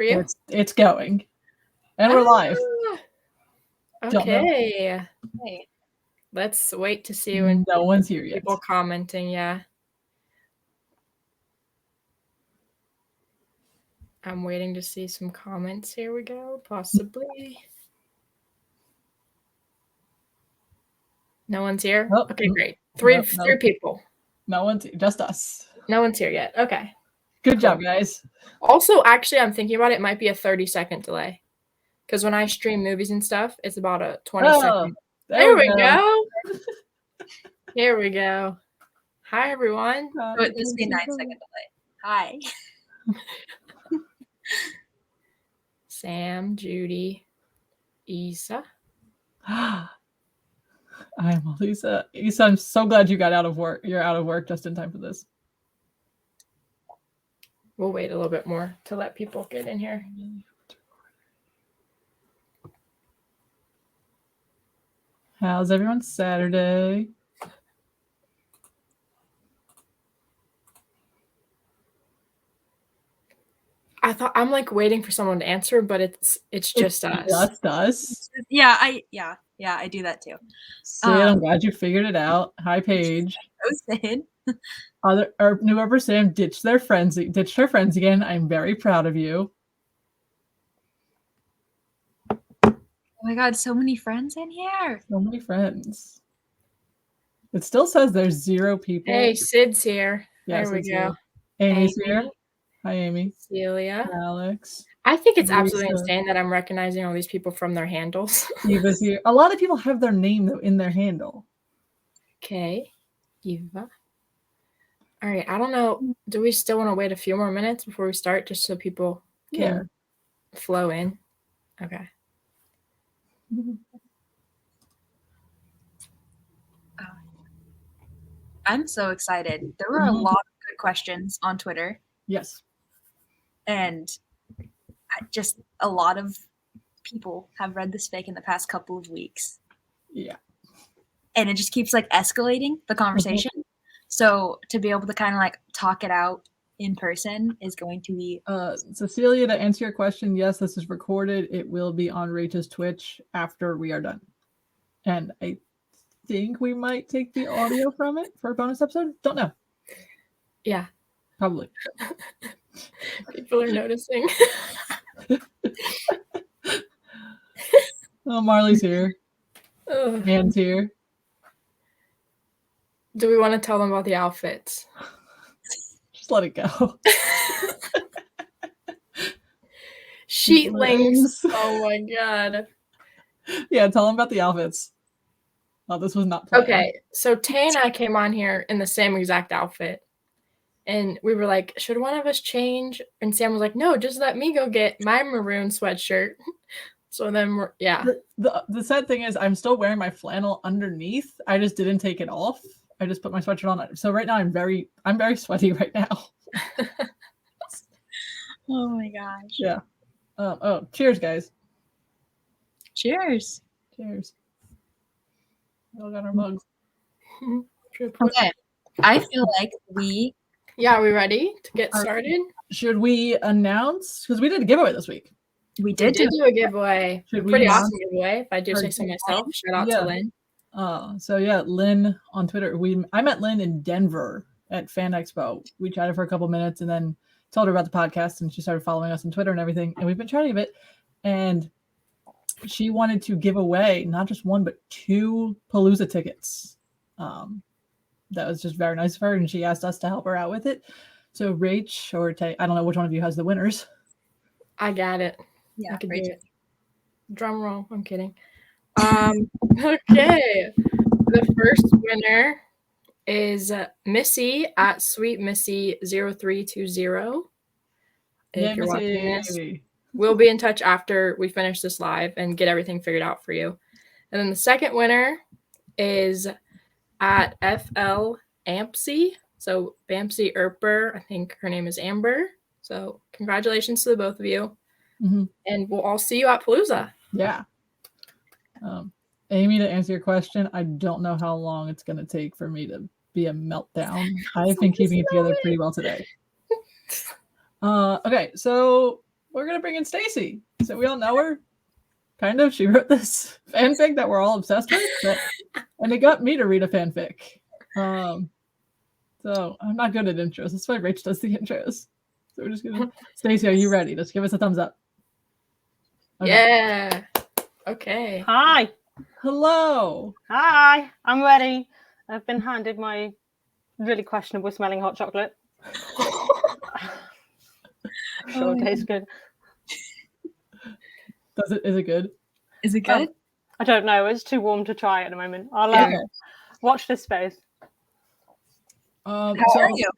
for you? It's going. And we're live. Okay. Let's wait to see when no one's here yet. People commenting, yeah. I'm waiting to see some comments. Here we go. Possibly. No one's here? Oh, okay, great. Three people. No one's here. Just us. No one's here yet. Okay. Good job, guys. Also, actually, I'm thinking about it. It might be a 30-second delay. Because when I stream movies and stuff, it's about a 20-second. There we go. Here we go. Hi, everyone. So it must be a 9-second delay. Hi. Sam, Judy, Isa. I'm Lisa. Isa, I'm so glad you got out of work. You're out of work just in time for this. We'll wait a little bit more to let people get in here. How's everyone's Saturday? I'm like waiting for someone to answer, but it's just us. Just us. Yeah, I do that too. Sid, I'm glad you figured it out. Hi, Paige. Sid. New Earp Sam ditched her friends again. I'm very proud of you. Oh my god, so many friends in here. So many friends. It still says there's 0 people. Hey, Sid's here. Yeah, there we go. Amy's here. Hi, Amy. Celia. Alex. I think it's absolutely insane that I'm recognizing all these people from their handles. Eva's here. A lot of people have their name in their handle. Okay. Eva. All right. I don't know. Do we still want to wait a few more minutes before we start just so people can flow in? Okay. I'm so excited. There were a lot of good questions on Twitter. Yes. And just a lot of people have read this fic in the past couple of weeks. Yeah. And it just keeps like escalating the conversation. So to be able to kind of like talk it out in person is going to be Cecilia, to answer your question, yes, this is recorded. It will be on Rachel's Twitch after we are done. And I think we might take the audio from it for a bonus episode. Don't know. Yeah. Probably. People are noticing. Oh, Marley's here. Anne's here. Do we want to tell them about the outfits? Just let it go. Sheet links. Oh my god. Yeah, tell them about the outfits. Oh, this was not planned. Okay, so Tay and I came on here in the same exact outfit. And we were like, should one of us change? And Sam was like, no, just let me go get my maroon sweatshirt. So then The sad thing is I'm still wearing my flannel underneath. I just didn't take it off. I just put my sweatshirt on. So right now I'm very sweaty right now. Oh my gosh. Yeah. Cheers, guys. Cheers. Cheers. We all got our mugs. Okay. I feel like are we ready to get started? Should we announce? Because we did a giveaway this week. We did do a giveaway. Pretty awesome giveaway, if I do say so myself. Shout out to Lynn. So yeah, Lynn on Twitter. I met Lynn in Denver at Fan Expo. We chatted for a couple minutes and then told her about the podcast, and she started following us on Twitter and everything. And we've been chatting a bit. And she wanted to give away not just 1 but 2 Palooza tickets. That was just very nice of her, and she asked us to help her out with it. So Rach or Tay, I don't know which one of you has the winners. I got it. Yeah, I can do it. Drum roll. I'm kidding. Okay. The first winner is Missy at SweetMissy0320. If you're watching this, we'll be in touch after we finish this live and get everything figured out for you. And then the second winner is at FL Ampsy. So Bamsy Earper, I think her name is Amber. So congratulations to the both of you. Mm-hmm. And we'll all see you at Palooza. Yeah. Amy, to answer your question, I don't know how long it's going to take for me to be a meltdown. I've been keeping it together pretty well today. Okay, so we're gonna bring in Stacey. So we all know her. Kind of. She wrote this fanfic that we're all obsessed with, and it got me to read a fanfic. So I'm not good at intros. That's why Rach does the intros. So we're just gonna. Stacey, are you ready? Just give us a thumbs up. Okay. Yeah. Okay. Hi. Hello. Hi. I'm ready. I've been handed my really questionable smelling hot chocolate. Sure, it tastes good. Is it good? Is it good? I don't know. It's too warm to try at the moment. I'll watch this space. How are you?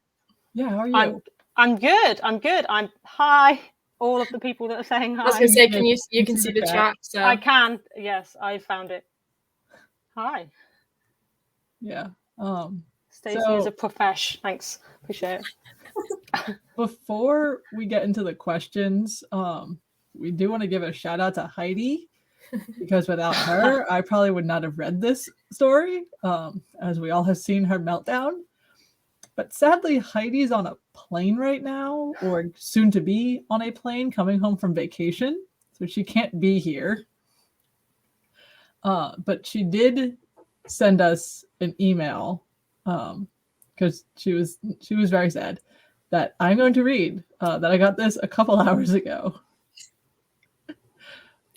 Yeah, how are you? I'm good. I'm hi. All of the people that are saying hi. I was gonna say, you can see the chat? So I can. Yes, I found it. Hi. Yeah. Stacey is a profesh. Thanks. Appreciate it. Before we get into the questions, we do want to give a shout out to Heidi, because without her, I probably would not have read this story, as we all have seen her meltdown. But sadly, Heidi's on a plane right now, or soon to be on a plane coming home from vacation, so she can't be here. But she did send us an email, because she was very sad, that I'm going to read, that I got this a couple hours ago.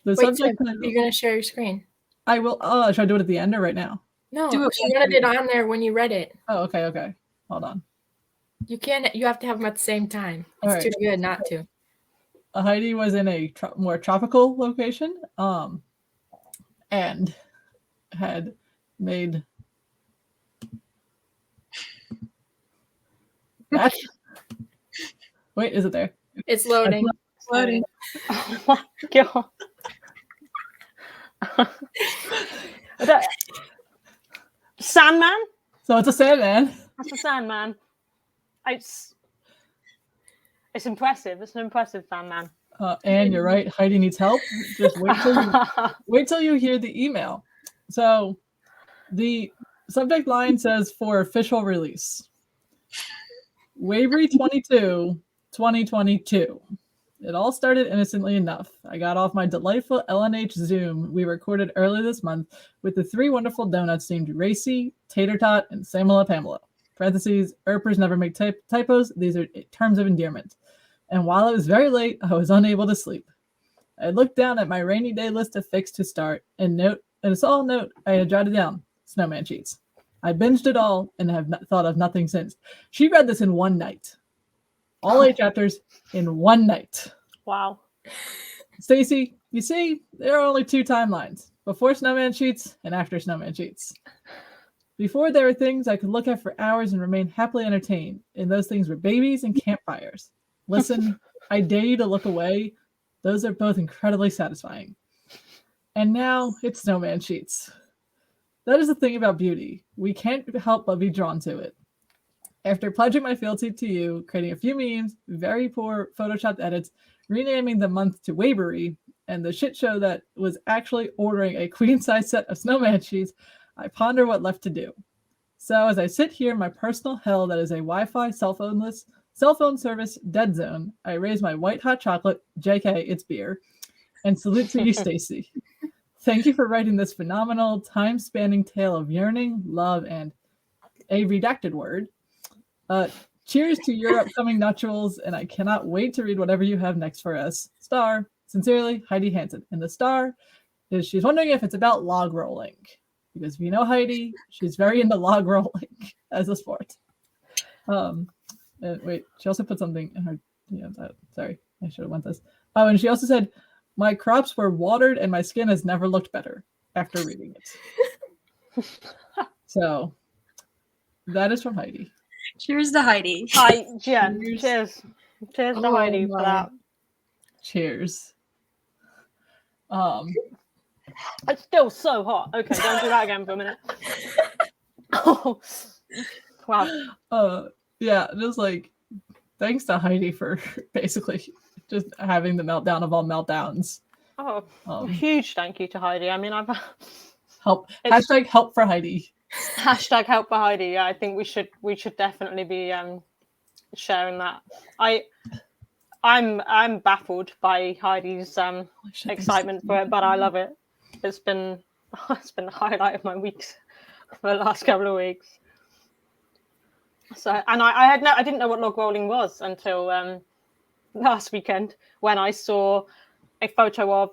Wait, subject title, you're going to share your screen? I will. Should I do it at the end or right now? No, she wanted it on there when you read it. Oh, okay. Hold on. You can't. You have to have them at the same time. It's too good not to. Heidi was in a more tropical location, and had made that. Wait, is it there? It's loading. It's loading. Oh my god. Sandman? So it's a Sandman. That's a Sandman. It's impressive. It's an impressive Sandman. And you're right, Heidi needs help. Just wait till you hear the email. So the subject line says, for official release. Wavery 22, 2022. It all started innocently enough. I got off my delightful LNH Zoom we recorded earlier this month with the 3 wonderful donuts named Racy, Tater Tot, and Samala Pamela. Parentheses, Earpers never make typos. These are terms of endearment. And while it was very late, I was unable to sleep. I looked down at my rainy day list of fics to start, and a small note I had jotted down, Snowman Cheats. I binged it all and have thought of nothing since. She read this in one night. All 8 chapters in one night. Wow. Stacey, you see, there are only 2 timelines. Before Snowman Cheats and after Snowman Cheats. Before, there were things I could look at for hours and remain happily entertained, and those things were babies and campfires. Listen, I dare you to look away. Those are both incredibly satisfying. And now it's Snowman Cheats. That is the thing about beauty. We can't help but be drawn to it. After pledging my fealty to you, creating a few memes, very poor photoshopped edits, renaming the month to Wavery, and the shit show that was actually ordering a queen-size set of Snowman Cheats, I ponder what left to do. So as I sit here in my personal hell that is a Wi-Fi cell phone service dead zone, I raise my white hot chocolate, JK, it's beer, and salute to you, Stacey. Thank you for writing this phenomenal, time-spanning tale of yearning, love, and a redacted word. Cheers to your upcoming nuptials, and I cannot wait to read whatever you have next for us. Star, sincerely, Heidi Hansen. And the star is she's wondering if it's about log rolling. Because if you know Heidi, she's very into log rolling as a sport. Wait, she also put something in her. Yeah, sorry, I should have went this. Oh, and she also said, my crops were watered and my skin has never looked better after reading it. So that is from Heidi. Cheers to Heidi. Hi, Jen. Cheers. Cheers to Heidi for that. Cheers. It's still so hot. Okay, don't do that again for a minute. Oh, wow. Yeah, just like thanks to Heidi for basically just having the meltdown of all meltdowns. Oh, a huge thank you to Heidi. I mean, I've hashtag help for Heidi. Hashtag help for Heidi. Yeah, I think we should definitely be sharing that. I'm baffled by Heidi's excitement for it, but I love it. It's been the highlight of my weeks for the last couple of weeks. So, and I didn't know what log rolling was until last weekend when I saw a photo of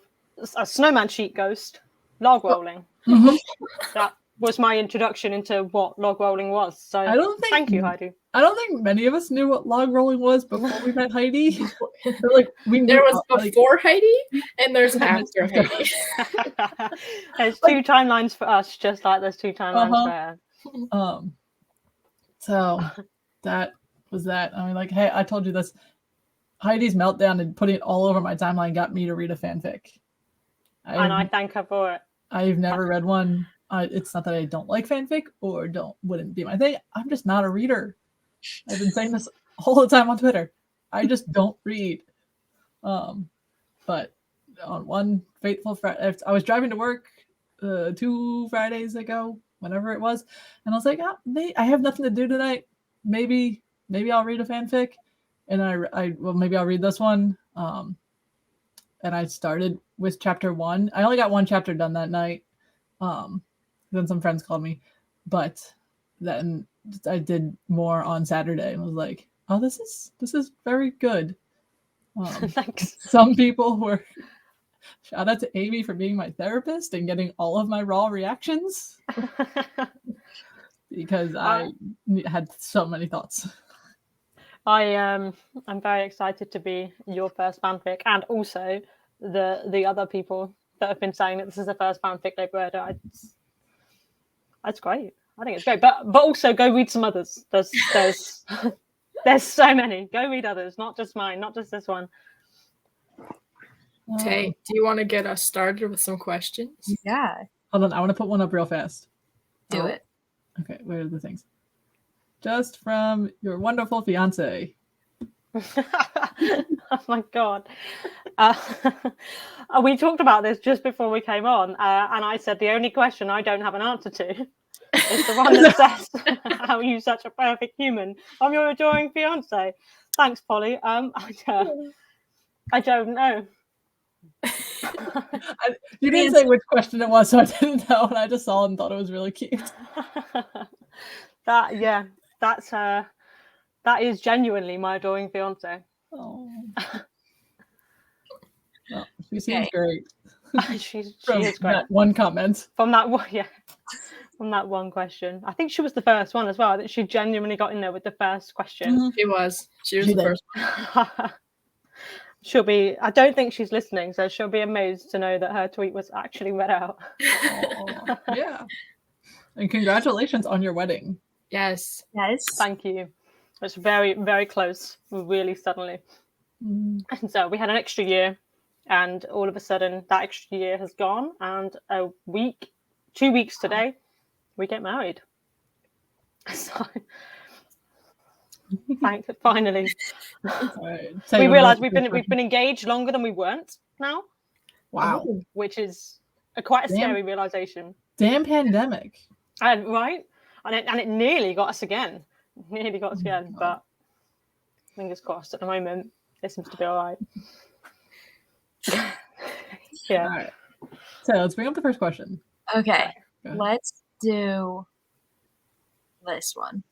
a snowman sheet ghost log rolling. Mm-hmm. That was my introduction into what log rolling was. So thank you, Heidi. I don't think many of us knew what log rolling was before we met Heidi. Like there was before Heidi and there's after Heidi. There's two timelines for us, just like there's two timelines for her. So that was that. I mean, like, hey, I told you this. Heidi's meltdown and putting it all over my timeline got me to read a fanfic. And I thank her for it. I've never read one. It's not that I don't like fanfic or wouldn't be my thing. I'm just not a reader. I've been saying this all the time on Twitter. I just don't read. But on one fateful Friday, I was driving to work 2 Fridays ago, whenever it was, and I was like, I have nothing to do tonight. Maybe I'll read a fanfic, and maybe I'll read this one. And I started with chapter 1. I only got one chapter done that night. Then some friends called me, but then I did more on Saturday and was like, oh, this is very good. Thanks. Some people were shout out to Amy for being my therapist and getting all of my raw reactions because I had so many thoughts. I'm very excited to be your first fanfic, and also the other people that have been saying that this is the first fanfic they've read. That's great. I think it's great, but also go read some others. There's so many. Go read others, not just mine, not just this one. Okay, do you want to get us started with some questions? Yeah. Hold on, I want to put one up real fast. Do it. Okay, where are the things? Just from your wonderful fiance. Oh my god. We talked about this just before we came on, and I said the only question I don't have an answer to is the one that says, how are you such a perfect human? I'm your adoring fiance. Thanks, Polly. I don't know. You didn't say which question it was, so I didn't know, and I just saw it and thought it was really cute. That is genuinely my adoring fiance. Oh. Well, she seems great. she is great. That one comment. From that one question. I think she was the first one as well. I think she genuinely got in there with the first question. Mm-hmm. She was the first one. I don't think she's listening, so she'll be amazed to know that her tweet was actually read out. Oh, yeah. And congratulations on your wedding. Yes. Thank you. It's very, very close, really suddenly. And so we had an extra year, and all of a sudden that extra year has gone, and 2 weeks today, we get married. So finally. Right. We realised we've been engaged longer than we weren't now. Wow. Which is quite a scary realisation. Damn pandemic. And it nearly got us again. But fingers crossed at the moment. It seems to be all right. Yeah. All right. So let's bring up the first question. Okay. Let's do this one.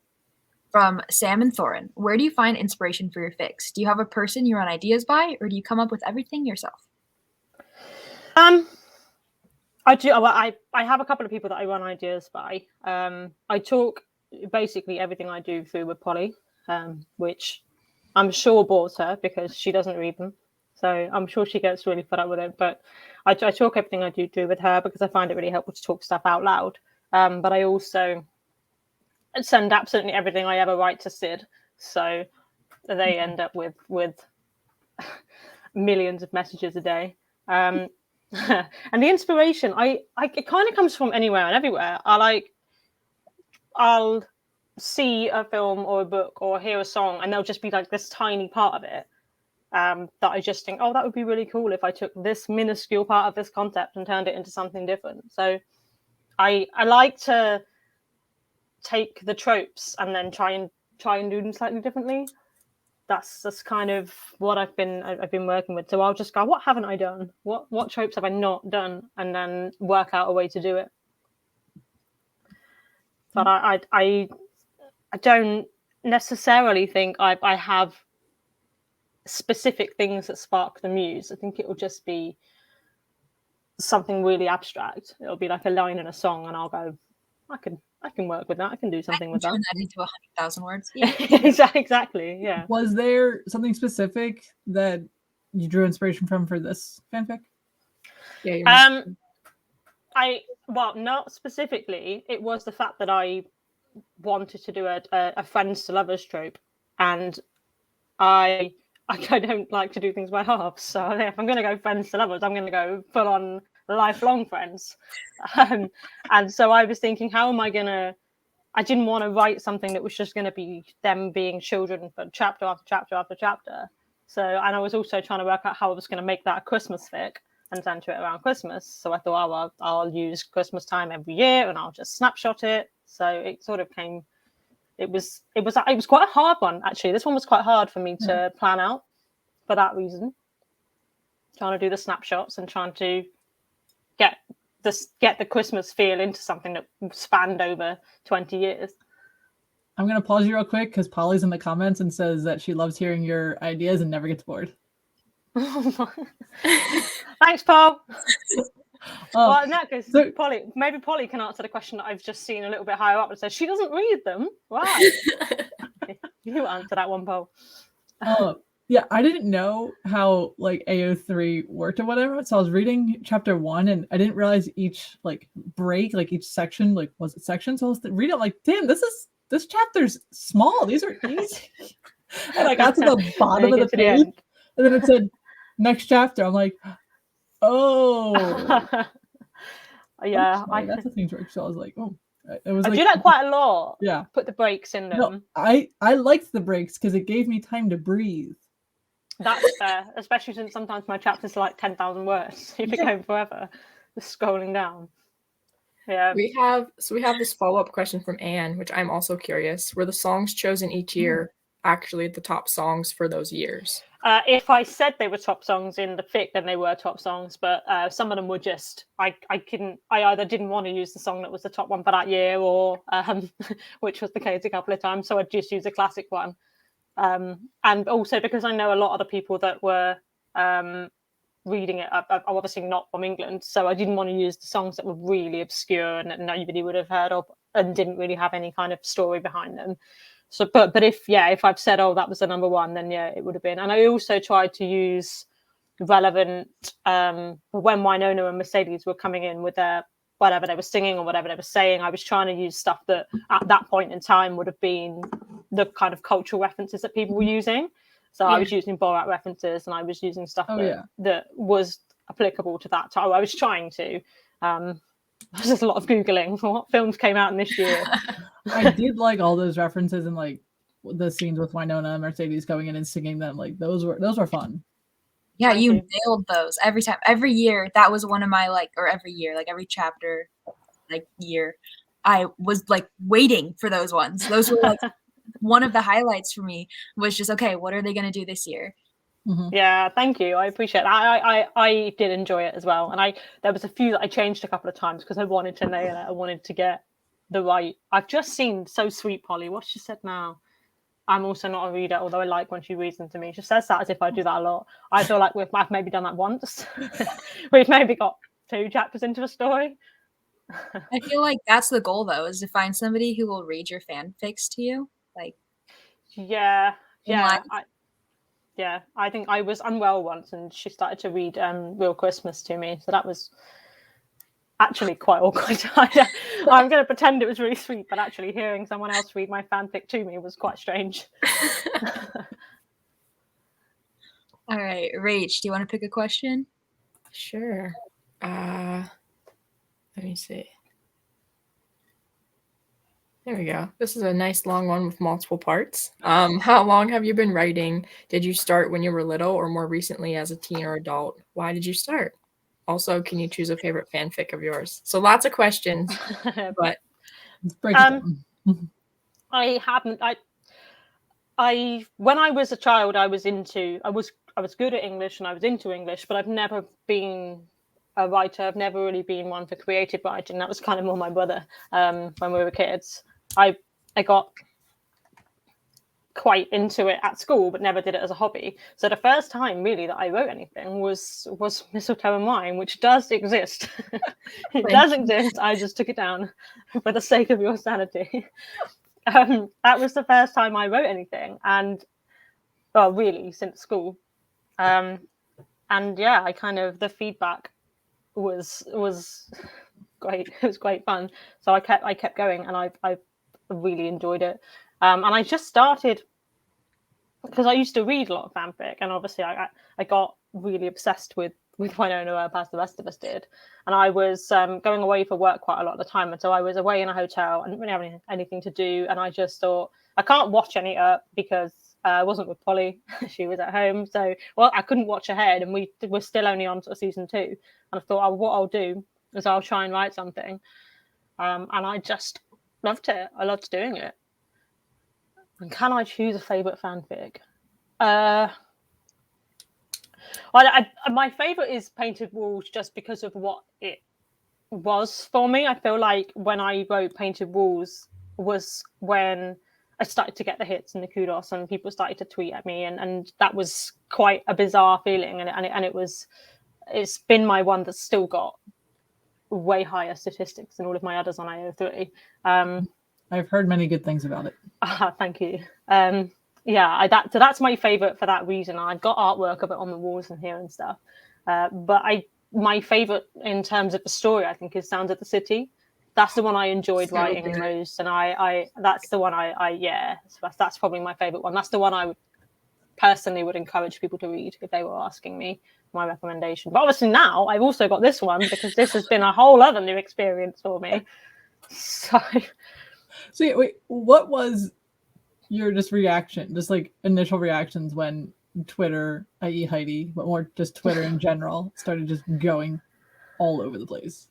From Sam and Thorin. Where do you find inspiration for your fics? Do you have a person you run ideas by, or do you come up with everything yourself? I do. Well, I have a couple of people that I run ideas by. I talk basically everything I do through with Polly, which I'm sure bores her because she doesn't read them. So I'm sure she gets really fed up with it. But I talk everything I do with her because I find it really helpful to talk stuff out loud. But I also send absolutely everything I ever write to Sid. So they end up with millions of messages a day. And the inspiration, it kind of comes from anywhere and everywhere. I'll see a film or a book or hear a song, and there'll just be like this tiny part of it that I just think, oh, that would be really cool if I took this minuscule part of this concept and turned it into something different. So I like to take the tropes and then try and do them slightly differently. that's kind of what I've been working with. So I'll just go, what haven't I done? What tropes have I not done? And then work out a way to do it. But I don't necessarily think I have specific things that spark the muse. I think it will just be something really abstract. It'll be like a line in a song, and I'll go, I can work with that. I can do something with that. Turn that into 100,000 words. Yeah. Exactly. Yeah. Was there something specific that you drew inspiration from for this fanfic? Yeah. Well, not specifically. It was the fact that I wanted to do a friends to lovers trope, and I don't like to do things by halves. So if I'm going to go friends to lovers, I'm going to go full on lifelong friends. And so I was thinking, how am I going to? I didn't want to write something that was just going to be them being children for chapter after chapter after chapter. So, and I was also trying to work out how I was going to make that a Christmas fic and center it around Christmas. So I thought, oh, well, I'll use Christmas time every year and I'll just snapshot it. So it sort of came. It was quite a hard one, actually. This one was quite hard for me to plan out for that reason. Trying to do the snapshots and trying to get the Christmas feel into something that spanned over 20 years. I'm going to pause you real quick because Polly's in the comments and says that she loves hearing your ideas and never gets bored. Thanks, Paul. Well, in that case, maybe Polly can answer the question that I've just seen a little bit higher up and says she doesn't read them. Wow. You answer that one, Paul. Yeah, I didn't know how like AO3 worked or whatever. So I was reading chapter 1 and I didn't realize each like break, like each section, like was it section? So I was reading it like, damn, this chapter's small. These are easy. And I got to the bottom of the page and then it said next chapter. I'm like, oh. Yeah. That's the thing to work. So I was like, oh. It was I do that quite a lot. Yeah. Put the breaks in them. No, I liked the breaks because it gave me time to breathe. That's fair, especially since sometimes my chapters are like 10,000 words. You'd be going forever, just scrolling down. Yeah. We have this follow-up question from Anne, which I'm also curious. Were the songs chosen each year actually the top songs for those years? If I said they were top songs in the fic, then they were top songs. But some of them were just I either didn't want to use the song that was the top one for that year, or which was the case a couple of times, so I'd just use a classic one. And also because I know a lot of the people that were reading it are obviously not from England, so I didn't want to use the songs that were really obscure and that nobody would have heard of and didn't really have any kind of story behind them. So, but if I've said, oh, that was the number one, then yeah, it would have been. And I also tried to use relevant when Wynonna and Mercedes were coming in with their whatever they were singing or whatever they were saying. I was trying to use stuff that at that point in time would have been the kind of cultural references that people were using. So I was using Borat references and I was using stuff that was applicable to that time. I was trying to. There's just a lot of Googling. What films came out in this year? I did like all those references and like the scenes with Wynonna and Mercedes going in and singing them. Like those were fun. Yeah, you nailed those every time. Every year, that was one of my every chapter, year, I was like waiting for those ones. Those were like one of the highlights for me was just, okay, what are they going to do this year? Mm-hmm. Yeah, thank you. I appreciate that. I did enjoy it as well. And there was a few that I changed a couple of times because I wanted to nail it. I wanted to get the right. I've just seen So Sweet Polly. What she said now. I'm also not a reader, although I like when she reads them to me. She says that as if I do that a lot. I feel like I've maybe done that once. We've maybe got 2 chapters into a story. I feel like that's the goal, though, is to find somebody who will read your fanfics to you. Yeah. I think I was unwell once, and she started to read Real Christmas to me. So that was actually quite awkward. I'm going to pretend it was really sweet, but actually hearing someone else read my fanfic to me was quite strange. All right, Rach, do you want to pick a question? Sure. Let me see. There we go. This is a nice long one with multiple parts. How long have you been writing? Did you start when you were little or more recently as a teen or adult? Why did you start? Also, can you choose a favorite fanfic of yours? So lots of questions, but let's break it down. I when I was a child, I was good at English and I was into English, but I've never been a writer. I've never really been one for creative writing. That was kind of more my brother when we were kids. I got quite into it at school, but never did it as a hobby. So the first time really that I wrote anything was Mistletoe and Wine, which does exist. It does exist. I just took it down for the sake of your sanity. That was the first time I wrote anything, and well, really since school. And yeah, I kind of, the feedback was great. It was great fun. So I kept going, and I really enjoyed it. And I just started because I used to read a lot of fanfic, and obviously I got really obsessed with Wynonna Earp, as the rest of us did. And I was going away for work quite a lot of the time, and so I was away in a hotel and didn't really have anything to do. And I just thought, I can't watch any Earp because I wasn't with Polly; she was at home. So, well, I couldn't watch ahead, and we were still only on to season 2. And I thought, what I'll do is I'll try and write something. And I just loved it. I loved doing it. And can I choose a favourite fanfic? My favourite is Painted Walls, just because of what it was for me. I feel like when I wrote Painted Walls was when I started to get the hits and the kudos, and people started to tweet at me, and that was quite a bizarre feeling. It's been my one that's still got way higher statistics than all of my others on IO3. I've heard many good things about it. Thank you. So that's my favorite for that reason. I've got artwork of it on the walls in here and stuff. But my favorite in terms of the story, I think, is Sounds of the City. That's the one I enjoyed writing most, and that's the one that's probably my favorite one. That's the one I would personally encourage people to read if they were asking me my recommendation. But obviously now I've also got this one, because this has been a whole other new experience for me. So yeah, wait, what was your reaction, just like initial reactions when Twitter, i.e. Heidi, but more just Twitter in general, started just going all over the place?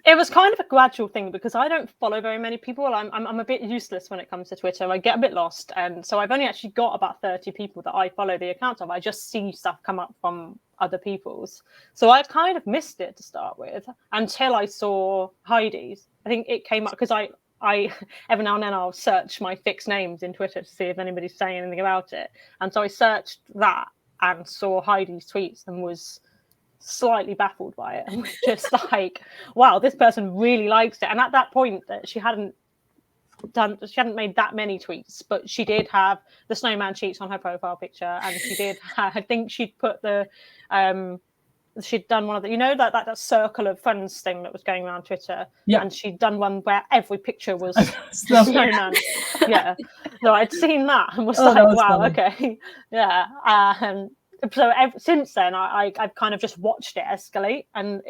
It was kind of a gradual thing, because I don't follow very many people. I'm a bit useless when it comes to Twitter. I get a bit lost, and so I've only actually got about 30 people that I follow the accounts of. I just see stuff come up from other people's, so I kind of missed it to start with until I saw Heidi's. I think it came up because I every now and then I'll search my fixed names in Twitter to see if anybody's saying anything about it, and so I searched that and saw Heidi's tweets and was slightly baffled by it, and was just like, wow, this person really likes it. And at that point, that she hadn't made that many tweets, but she did have the snowman cheeks on her profile picture, and she did I think she'd put the she'd done one of the, that circle of friends thing that was going around Twitter. Yeah. And she'd done one where every picture was snowman. Yeah. So I'd seen that and was wow, funny. Okay. Yeah. And so since then, I've kind of just watched it escalate, and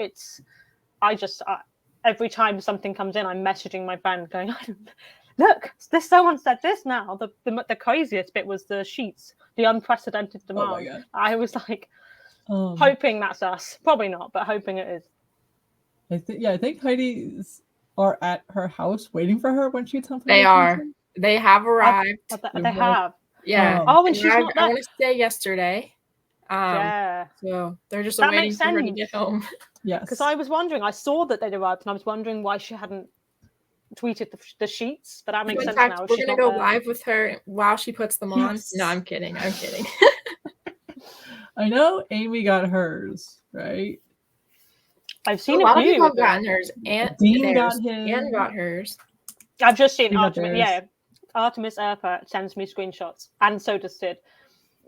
every time something comes in, I'm messaging my friend going, look, someone said this now. The craziest bit was the sheets, the unprecedented demand. Oh my God. I was like, hoping that's us. Probably not, but hoping it is. I think Heidi's are at her house waiting for her when she comes. They are. They have arrived. They have. Yeah. And she's not there. I want to say yesterday. So they're just waiting for her to get home. Yes. Because I was wondering, I saw that they'd arrived, and I was wondering why she hadn't tweeted the sheets. But that makes sense now. We're going to go live with her while she puts them on. Yes. No, I'm kidding. I know Amy got hers, right? I've seen a lot of people have gotten hers, and Dean got his. And got hers. I've just seen Artemis. Yeah, Artemis Earp sends me screenshots, and so does Sid.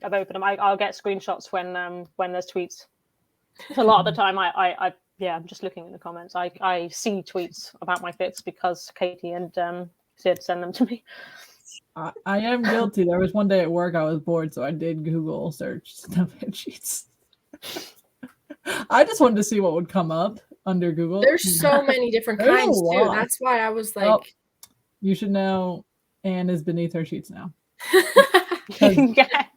Of both of them. I'll get screenshots when there's tweets. A lot of the time, I'm just looking in the comments. I see tweets about my fits because Katie and Sid send them to me. I am guilty. There was one day at work I was bored, so I did Google search snowman sheets. I just wanted to see what would come up under Google. There's so many different kinds too. That's why I was like, you should know Anne is beneath her sheets now. Yeah.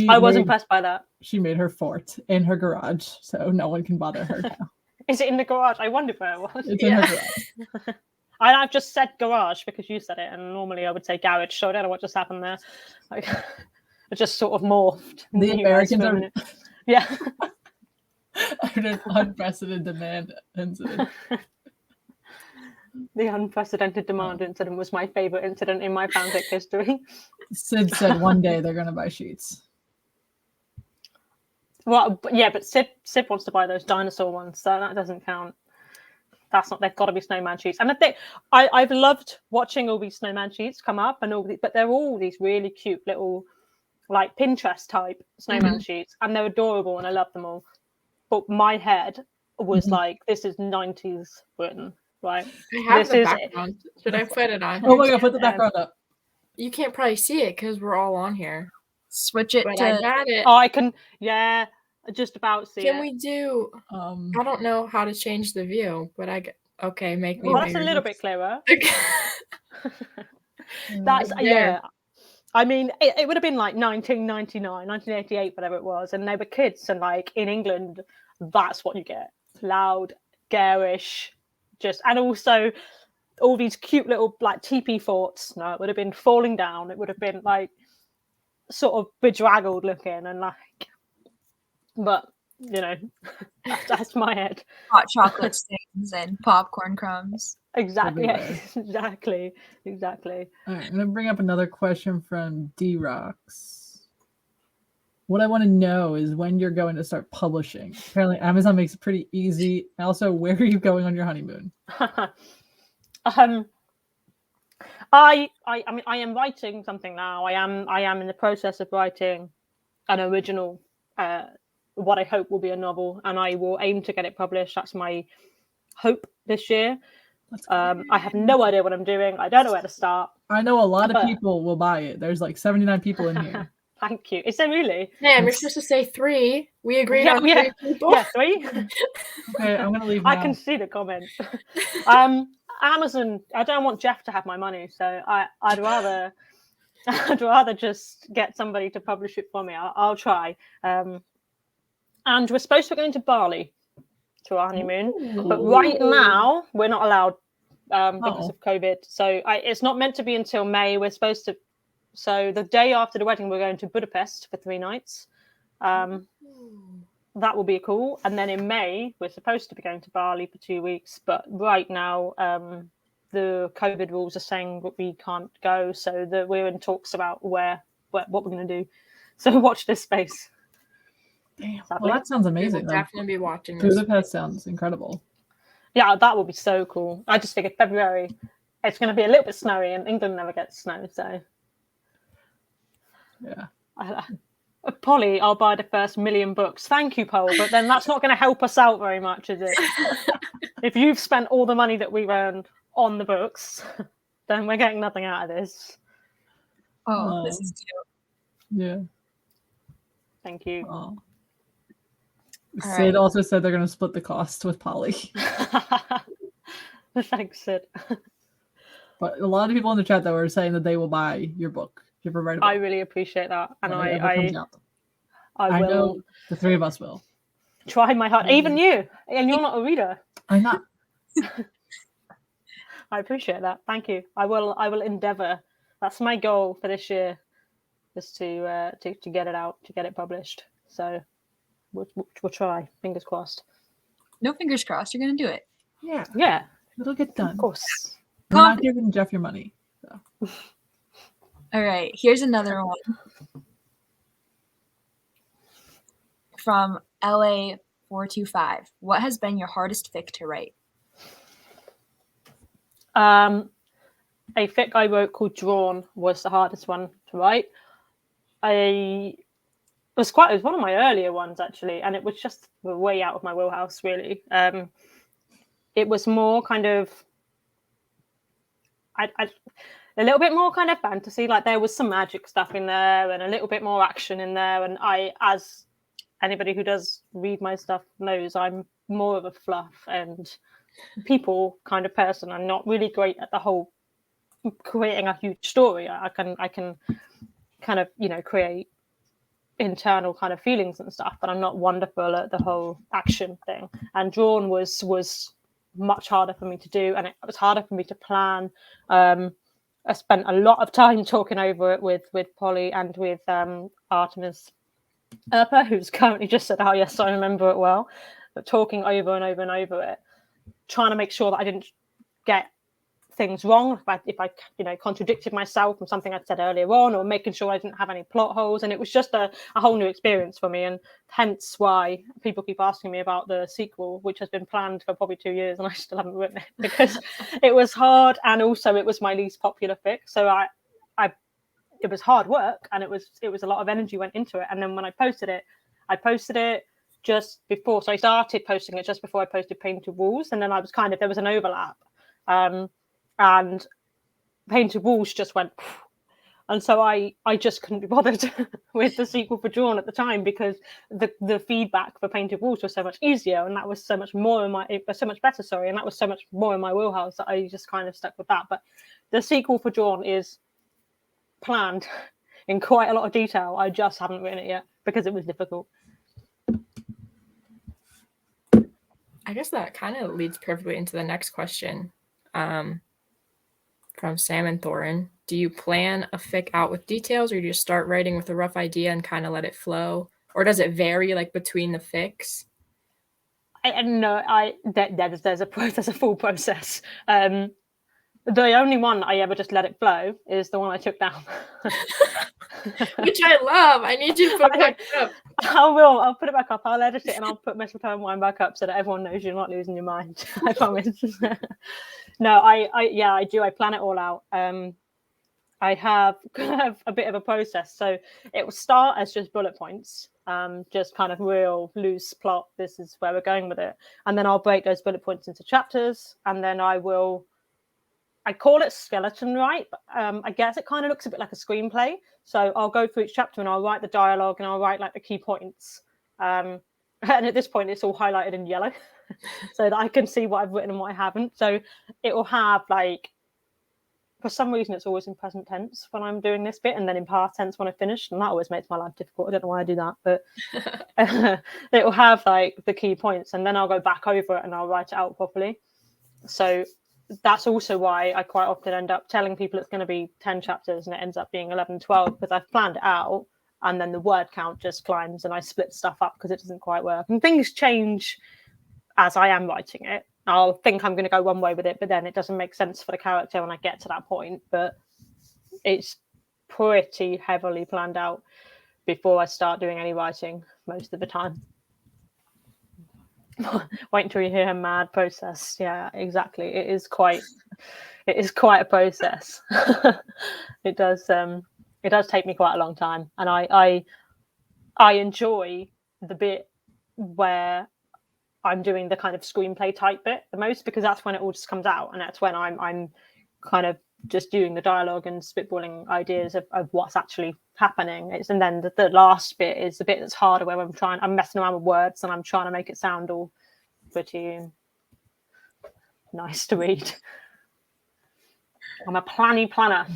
I was impressed by that. She made her fort in her garage, so no one can bother her now. Is it in the garage? I wondered where it was. It's in her garage. I've just said garage because you said it, and normally I would say garage, so I don't know what just happened there. Like, it just sort of morphed. The Americans are... Yeah. An unprecedented demand incident. The unprecedented demand incident was my favorite incident in my fanfic history. Sid said one day they're going to buy sheets. Well, yeah, but Sid wants to buy those dinosaur ones, so that doesn't count. That's not. They've got to be snowman sheets. And I think I've loved watching all these snowman sheets come up, but they're all these really cute little, like Pinterest type snowman sheets, and they're adorable, and I love them all. But my head was like, this is 90s Britain, right? I have the background. Should I put it on? Oh my god, put the background up. You can't probably see it because we're all on here. Switch it but to... I got it. Oh, I can, yeah, just about see Can it. we do... I don't know how to change the view, but okay, make me Well, bigger. that's a little bit clearer. That's, yeah. I mean, it would have been like 1999, 1988, whatever it was, and they were kids, and like in England, that's what you get. Loud, garish, and also all these cute little like teepee forts. No, it would have been falling down. It would have been like sort of bedraggled looking and like, but you know, that's my head. Hot chocolate stains and popcorn crumbs. Exactly. Exactly. All right, I'm gonna bring up another question from D-Rocks. What I want to know is when you're going to start publishing. Apparently, Amazon makes it pretty easy. Also, where are you going on your honeymoon? I mean, I am writing something now. I am in the process of writing an original, what I hope will be a novel, and I will aim to get it published. That's my hope this year. I have no idea what I'm doing. I don't know where to start. I know a lot of people will buy it. There's like 79 people in here. Thank you. Is there really? Damn, you're supposed to say 3. We agreed on 3 people. Yeah, 3. Okay, I'm gonna leave now. I can see the comments. Amazon. I don't want Jeff to have my money, so I'd rather just get somebody to publish it for me. I'll try. And we're supposed to be going to Bali to our honeymoon, but right now we're not allowed because of COVID. So it's not meant to be until May. We're supposed to. So the day after the wedding, we're going to Budapest for 3 nights. That will be cool. And then in May, we're supposed to be going to Bali for 2 weeks. But right now, the COVID rules are saying that we can't go. So we're in talks about what we're going to do. So watch this space. Damn. Well, that sounds amazing. We'll definitely be watching this. Budapest sounds incredible. Yeah, that would be so cool. I just figured February, it's going to be a little bit snowy, and England never gets snow. So yeah. Polly, I'll buy the first 1,000,000 books. Thank you, Paul. But then that's not going to help us out very much, is it? If you've spent all the money that we've earned on the books, then we're getting nothing out of this. Oh, this is cute. Yeah. Thank you. Sid also said they're going to split the cost with Polly. Thanks, Sid. But a lot of people in the chat that were saying that they will buy your book. If you ever write a book. I really appreciate that. And I will. Know the 3 of us will. Try my heart. Even you. And you're not a reader. I'm not. I appreciate that. Thank you. I will endeavor. That's my goal for this year, is to get it out, to get it published. So we'll try. Fingers crossed. No fingers crossed. You're gonna do it. Yeah. It'll get done. Of course. I'm not giving Jeff your money. So. All right. Here's another one from LA425. What has been your hardest fic to write? A fic I wrote called Drawn was the hardest one to write. It was one of my earlier ones, actually, and it was just way out of my wheelhouse, really. It was more kind of a little bit more kind of fantasy, like there was some magic stuff in there and a little bit more action in there, and as anybody who does read my stuff knows, I'm more of a fluff and people kind of person. I'm not really great at the whole creating a huge story. I can kind of, create internal kind of feelings and stuff, but I'm not wonderful at the whole action thing. And Drawn was much harder for me to do, and it was harder for me to plan. I spent a lot of time talking over it with Polly and with Artemis Earp, who's currently just said, "Oh yes, I remember it well," but talking over and over and over it, trying to make sure that I didn't get things wrong, if I contradicted myself from something I'd said earlier on, or making sure I didn't have any plot holes. And it was just a whole new experience for me, and hence why people keep asking me about the sequel, which has been planned for probably 2 years and I still haven't written it, because it was hard, and also it was my least popular fic, so it was hard work, and it was a lot of energy went into it. And then when I posted it just before, so I started posting it just before I posted Painted Walls, and then I was there was an overlap, and Painted Walls just went, and so I just couldn't be bothered with the sequel for Drawn at the time, because the feedback for Painted Walls was so much easier, and that was so much better, and that was so much more in my wheelhouse that I just kind of stuck with that. But the sequel for Drawn is planned in quite a lot of detail. I just haven't written it yet because it was difficult. I guess that kind of leads perfectly into the next question. From Salmon Thorin. Do you plan a fic out with details, or do you just start writing with a rough idea and kind of let it flow? Or does it vary like between the fics? There's a full process. The only one I ever just let it flow is the one I took down. Which I love. I need you to put it back up. I'll put it back up. I'll edit it and I'll put Mistletoe and Wine back up so that everyone knows you're not losing your mind. I promise. No, I do. I plan it all out. I have a bit of a process. So it will start as just bullet points, just kind of real loose plot. This is where we're going with it. And then I'll break those bullet points into chapters. And then I call it skeleton write. I guess it kind of looks a bit like a screenplay. So I'll go through each chapter and I'll write the dialogue and I'll write like the key points. And at this point, it's all highlighted in yellow so that I can see what I've written and what I haven't. So it will have like, for some reason, it's always in present tense when I'm doing this bit, and then in past tense when I finished. And that always makes my life difficult. I don't know why I do that, but it will have like the key points, and then I'll go back over it and I'll write it out properly. So that's also why I quite often end up telling people it's going to be 10 chapters and it ends up being 11, 12, because I've planned it out, and then the word count just climbs and I split stuff up because it doesn't quite work. And things change as I am writing it. I'll think I'm going to go one way with it, but then it doesn't make sense for the character when I get to that point. But it's pretty heavily planned out before I start doing any writing most of the time. Wait until you hear her mad process. Yeah, exactly. It is quite a process. It does take me quite a long time, and I enjoy the bit where I'm doing the kind of screenplay type bit the most, because that's when it all just comes out, and that's when I'm kind of just doing the dialogue and spitballing ideas of what's actually happening. And then the last bit is the bit that's harder, where I'm messing around with words and I'm trying to make it sound all pretty nice to read. I'm a planner.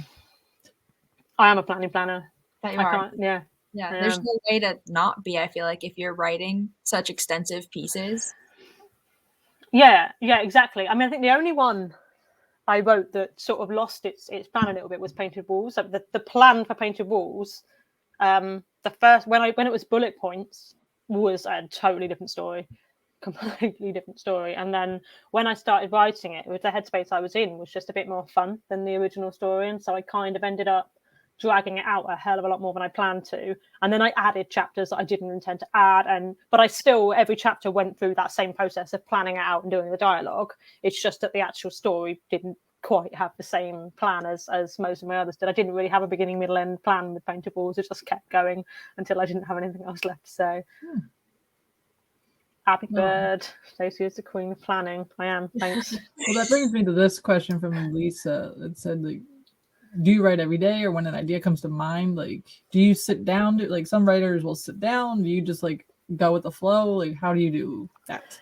I am a planner. That you are. Yeah. Yeah, there's no way to not be, I feel like, if you're writing such extensive pieces. Yeah, exactly. I mean, I think the only one I wrote that sort of lost its plan a little bit was Painted Walls. So the plan for Painted Walls, the first when it was bullet points, was a totally different story, completely different story. And then when I started writing it, with the headspace I was in, was just a bit more fun than the original story, and so I kind of ended up dragging it out a hell of a lot more than I planned to. And then I added chapters that I didn't intend to add, but I still, every chapter went through that same process of planning it out and doing the dialogue. It's just that the actual story didn't quite have the same plan as most of my others did. I didn't really have a beginning, middle, end plan with Painted Walls. It just kept going until I didn't have anything else left to say. Happy bird. Stacey is the queen of planning. I am. Thanks. Well, that brings me to this question from Lisa that said, like, do you write every day, or when an idea comes to mind, like, do you sit down? Like, some writers will sit down. Do you just like go with the flow? Like, how do you do that?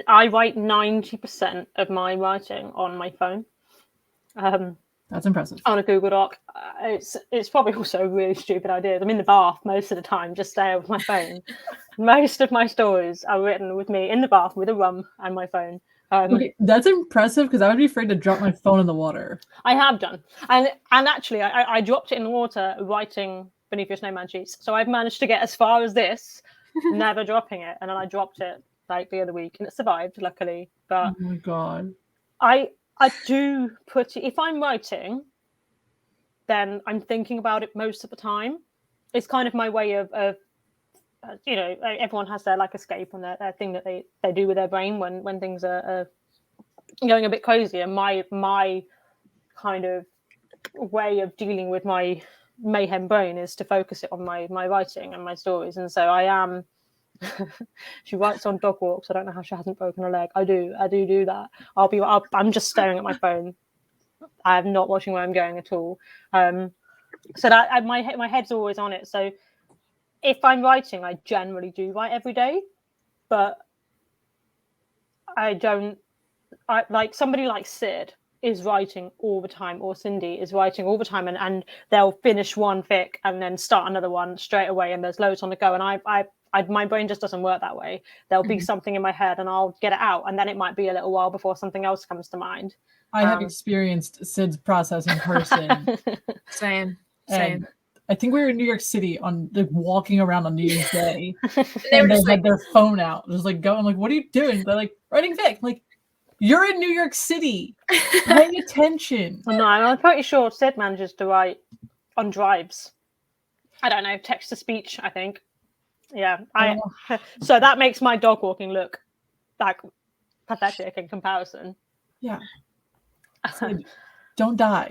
I write 90% of my writing on my phone. That's impressive. On a Google Doc. It's probably also a really stupid idea. I'm in the bath most of the time, just stay with my phone. Most of my stories are written with me in the bath with a rum and my phone. Okay, that's impressive because I would be afraid to drop my phone in the water. I have done, and actually, I dropped it in the water writing Beneath Your Snowman Sheets. So I've managed to get as far as this, never dropping it, and then I dropped it like the other week, and it survived, luckily. But oh my god, I do put it, if I'm writing, then I'm thinking about it most of the time. It's kind of my way of you know, everyone has their like escape and their thing that they do with their brain when things are going a bit crazy. And my kind of way of dealing with my mayhem brain is to focus it on my writing and my stories. And so I am. She writes on dog walks. I don't know how she hasn't broken a leg. I do that. I'm just staring at my phone. I'm not watching where I'm going at all. So that my head's always on it. So if I'm writing, I generally do write every day, but I don't. Like somebody like Sid is writing all the time, or Cindy is writing all the time, and they'll finish one fic and then start another one straight away, and there's loads on the go. And I my brain just doesn't work that way. There'll be something in my head, and I'll get it out, and then it might be a little while before something else comes to mind. I have experienced Sid's process in person. Same. I think we were in New York City on like walking around on New Year's Day, and they had their phone out, just like going. Like, what are you doing? They're like writing fic. I'm like, you're in New York City. Pay attention. No, I'm pretty sure Sid manages to write on drives. I don't know, text to speech. I think. Yeah, so that makes my dog walking look like pathetic in comparison. Yeah. Sid, don't die.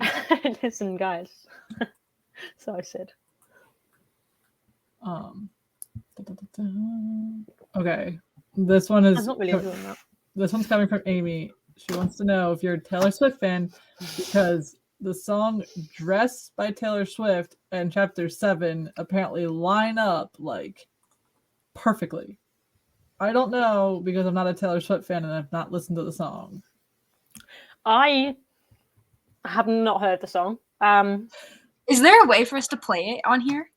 Listen, guys. So I said. Okay, this one is. I'm not really doing that. This one's coming from Amy. She wants to know if you're a Taylor Swift fan because the song "Dress" by Taylor Swift and Chapter 7 apparently line up like perfectly. I don't know because I'm not a Taylor Swift fan and I've not listened to the song. I have not heard the song. Is there a way for us to play it on here?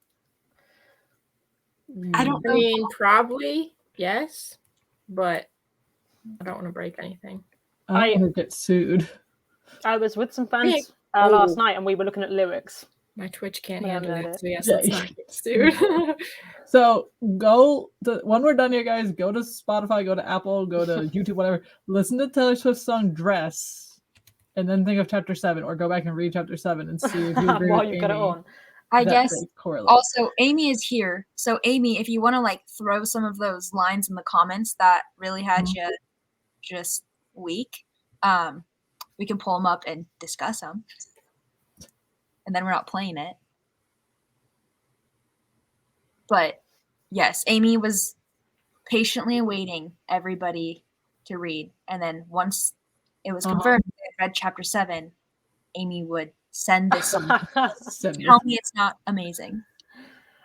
I don't know. I mean, probably, yes, but I don't want to break anything. I don't want to get sued. I was with some friends last night and we were looking at lyrics. My Twitch can't handle it, so yes, yeah, let's not get sued. So when we're done here, guys, go to Spotify, go to Apple, go to YouTube, whatever. Listen to Taylor Swift's song "Dress." And then think of Chapter 7, or go back and read Chapter 7 and see if you agree while with you've Amy. got it on. I guess also Amy is here. So Amy, if you want to like throw some of those lines in the comments that really had you just weak, we can pull them up and discuss them. And then we're not playing it. But yes, Amy was patiently awaiting everybody to read. And then once it was confirmed that I read Chapter 7, Amy would send this song. Tell me it's not amazing.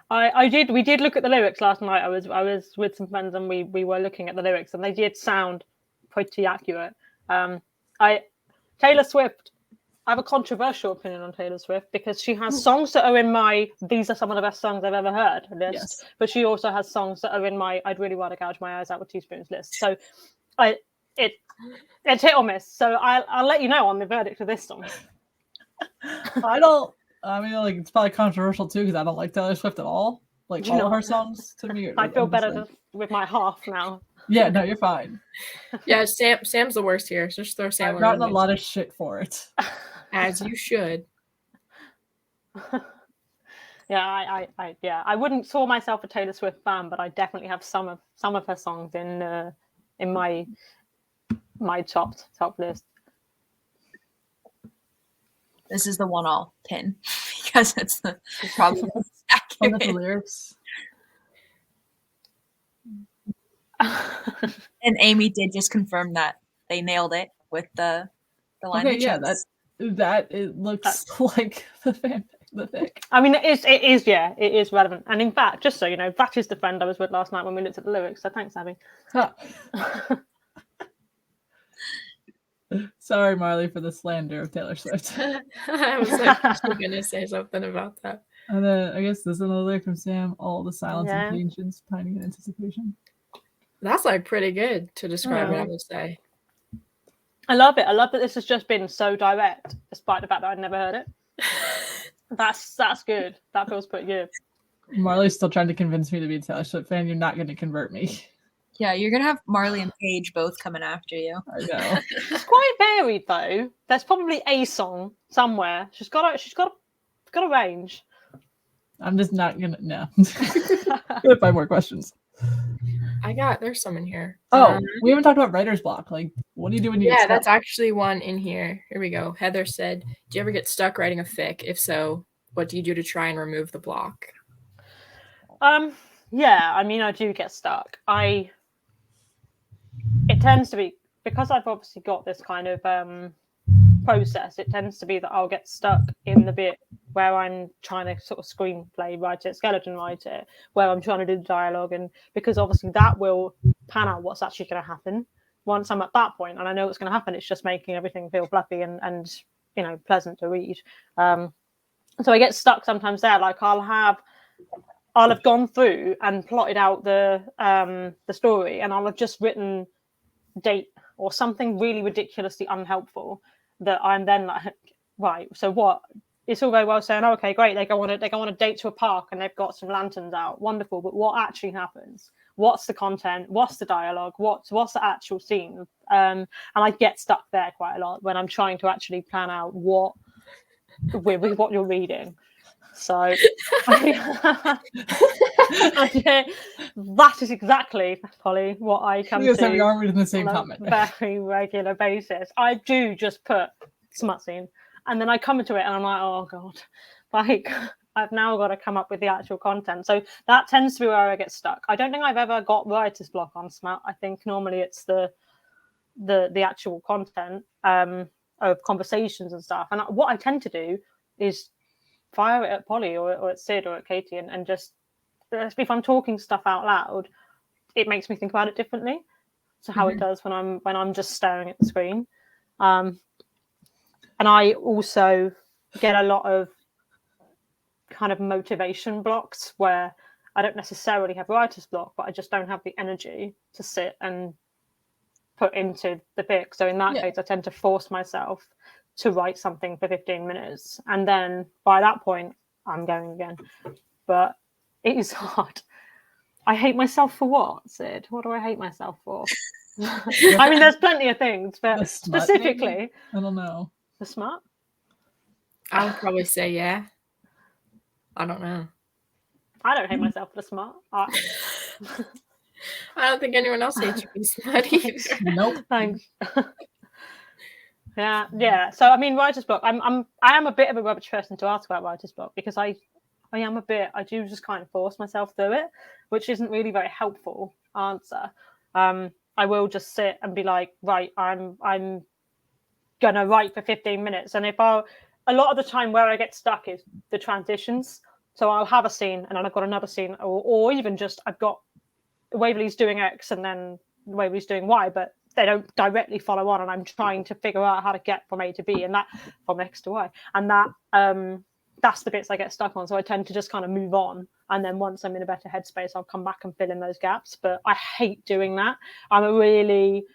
We did look at the lyrics last night. I was with some friends and we were looking at the lyrics and they did sound pretty accurate. Taylor Swift, I have a controversial opinion on Taylor Swift because she has songs that are in my "these are some of the best songs I've ever heard" list, yes. But she also has songs that are in my "I'd really want to gouge my eyes out with teaspoons" list. So it's hit or miss. So I'll let you know on the verdict of this song. I mean, like, it's probably controversial too because I don't like Taylor Swift at all. Like all of her songs to me. I feel better with my half now. Yeah, no, you're fine. Yeah, Sam's the worst here. So just throw Sam. I've gotten a lot of shit for it. As you should. Yeah, I wouldn't call myself a Taylor Swift fan, but I definitely have some of her songs in my top list. This is the one I'll pin because it's probably most accurate. The lyrics. And Amy did just confirm that they nailed it with the line. Okay, yeah, that it looks like the fic. I mean, it is relevant. And in fact, just so you know, that is the friend I was with last night when we looked at the lyrics. So thanks, Abby. Huh. Sorry, Marley, for the slander of Taylor Swift. I was like, she's gonna say something about that. And then I guess this is another lyric from Sam. All the silence and patience, pining in anticipation. That's like pretty good to describe it, I would say. I love it. I love that this has just been so direct, despite the fact that I'd never heard it. That's good. That feels pretty good. Marley's still trying to convince me to be a Taylor Swift fan. You're not going to convert me. Yeah, you're gonna have Marley and Paige both coming after you. I know. It's quite varied though. There's probably a song somewhere. She's got a range. I'm just not gonna. No. Gonna find more questions. There's some in here. Oh, we haven't talked about writer's block. Like, what do you do when you get stuck? That's actually one in here. Here we go. Heather said, do you ever get stuck writing a fic? If so, what do you do to try and remove the block? Yeah, I mean, I do get stuck. It tends to be, because I've obviously got this kind of process, it tends to be that I'll get stuck in the bit where I'm trying to sort of screenplay write it, skeleton write it, where I'm trying to do the dialogue, and because obviously that will pan out what's actually going to happen. Once I'm at that point and I know what's going to happen, it's just making everything feel fluffy and you know, pleasant to read. So I get stuck sometimes there. Like I'll have gone through and plotted out the story, and I'll have just written date or something really ridiculously unhelpful that I'm then like, right, so what? It's all very well saying, oh, okay, great, they go on a date to a park and they've got some lanterns out, wonderful, but what actually happens? What's the content? What's the dialogue? What's the actual scene? And I get stuck there quite a lot when I'm trying to actually plan out what you're reading. So that is exactly, Polly, what I come to. We are reading the same comment. On a very regular basis. I do just put smut scene, and then I come into it and I'm like, oh god, like I've now got to come up with the actual content. So that tends to be where I get stuck. I don't think I've ever got writer's block on smut. I think normally it's the actual content of conversations and stuff. And what I tend to do is fire it at Polly or at Sid or at Katie and just, if I'm talking stuff out loud, it makes me think about it differently to how it does when I'm just staring at the screen. And I also get a lot of kind of motivation blocks where I don't necessarily have writer's block, but I just don't have the energy to sit and put into the fic. So in that case, I tend to force myself to write something for 15 minutes. And then by that point, I'm going again. But it is hard. I hate myself for what, Sid? What do I hate myself for? I mean, there's plenty of things, but specifically... Maybe? I don't know. The smut? I would probably say yeah. I don't know. I don't hate myself for the smut. I don't think anyone else hates you for the smut either. Nope. Thanks. Yeah. So I mean, writer's block. I am a bit of a rubbish person to ask about writer's block because I do just kind of force myself through it, which isn't really very helpful answer. I will just sit and be like, right, I'm gonna write for 15 minutes, and a lot of the time where I get stuck is the transitions. So I'll have a scene and then I've got another scene, or even just I've got Waverley's doing X and then Waverley's doing Y, but they don't directly follow on, and I'm trying to figure out how to get from A to B and that from X to Y, and that's the bits I get stuck on. So I tend to just kind of move on, and then once I'm in a better headspace, I'll come back and fill in those gaps. But I hate doing that. I'm a really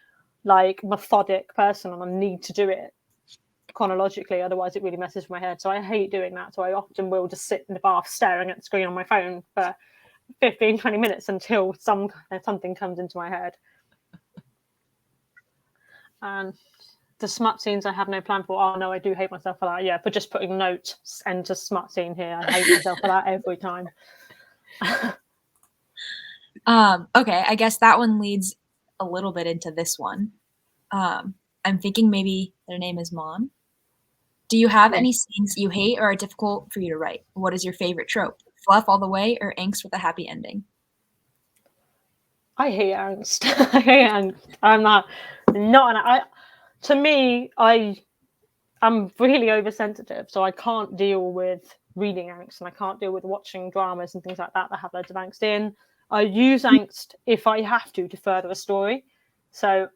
methodic person, and I need to do it chronologically, otherwise it really messes with my head. So I hate doing that. So I often will just sit in the bath staring at the screen on my phone for 15-20 minutes until something comes into my head. And the smut scenes I have no plan for. Oh no, I do hate myself for that. Yeah, for just putting notes and just smut scene here. I hate myself for that every time. Okay, I guess that one leads a little bit into this one. I'm thinking maybe their name is Mom. Do you have any scenes you hate or are difficult for you to write? What is your favorite trope? Fluff all the way or angst with a happy ending? I hate angst. I hate angst. I'm not to me, I'm really oversensitive, so I can't deal with reading angst, and I can't deal with watching dramas and things like that have loads of angst in. I use angst if I have to further a story. So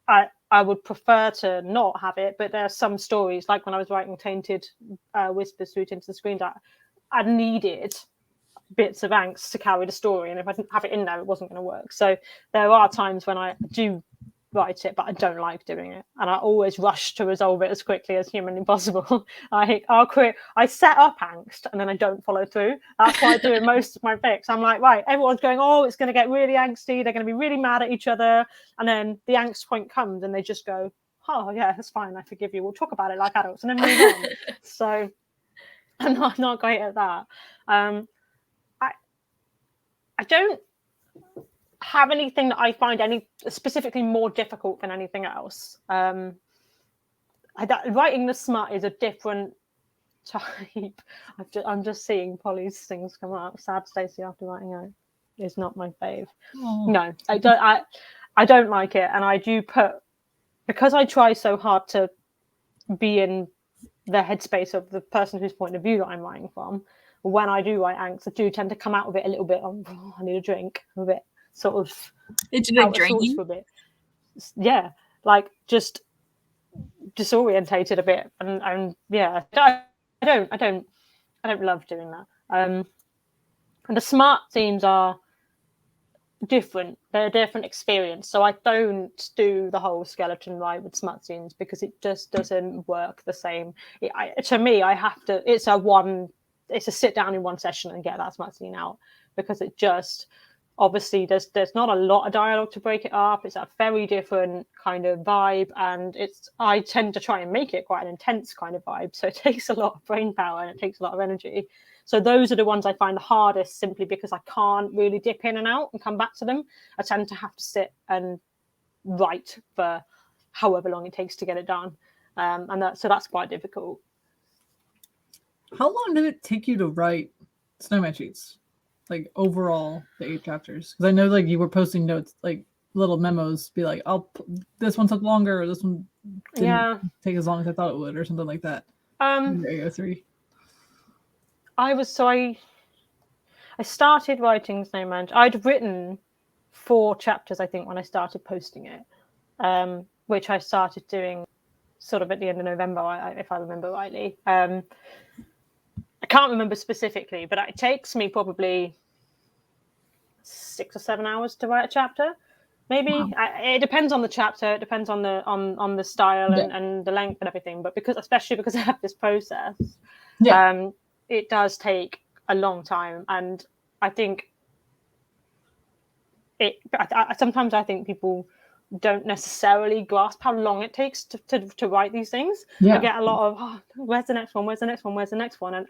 I would prefer to not have it, but there are some stories, like when I was writing Tainted Whispers Through Into the Screen, that I needed bits of angst to carry the story, and if I didn't have it in there, it wasn't going to work. So there are times when I do write it, but I don't like doing it, and I always rush to resolve it as quickly as humanly possible. I set up angst and then I don't follow through. That's what I do in most of my fics. I'm like, right, everyone's going, oh, it's going to get really angsty, they're going to be really mad at each other, and then the angst point comes and they just go, oh yeah, that's fine, I forgive you, we'll talk about it like adults, and then move on. So I'm not great at that. I don't have anything that I find any specifically more difficult than anything else. Writing the smut is a different type. I'm just seeing Polly's things come up. Sad Stacey after writing out is not my fave. Oh. No, I don't like it, and I do because I try so hard to be in the headspace of the person whose point of view that I'm writing from. When I do write angst, I do tend to come out of it a little bit. Oh, I need a drink, a bit sort of. It's like drinking for a bit. Yeah, like just disorientated a bit, and yeah, I don't love doing that. And the smart scenes are different. They're a different experience. So I don't do the whole skeleton ride with smut scenes because it just doesn't work the same. To me, I have to. It's a sit down in one session and get that smut scene out, because it just. Obviously, there's not a lot of dialogue to break it up. It's a very different kind of vibe, and I tend to try and make it quite an intense kind of vibe. So it takes a lot of brain power and it takes a lot of energy. So those are the ones I find the hardest, simply because I can't really dip in and out and come back to them. I tend to have to sit and write for however long it takes to get it done, so that's quite difficult. How long did it take you to write Snowman Sheets? Like overall, the 8 chapters, because I know like you were posting notes, like little memos, be like, this one took longer, or this one didn't take as long as I thought it would, or something like that. There you go, 3. I started writing Snowman. I'd written 4 chapters, I think, when I started posting it, which I started doing sort of at the end of November, if I remember rightly. I can't remember specifically, but it takes me probably 6 or 7 hours to write a chapter, maybe. Wow. It depends on the chapter. It depends on the style and the length and everything. But especially because I have this process, it does take a long time. And I think sometimes I think people don't necessarily grasp how long it takes to write these things. I get a lot of where's the next one, where's the next one, where's the next one, and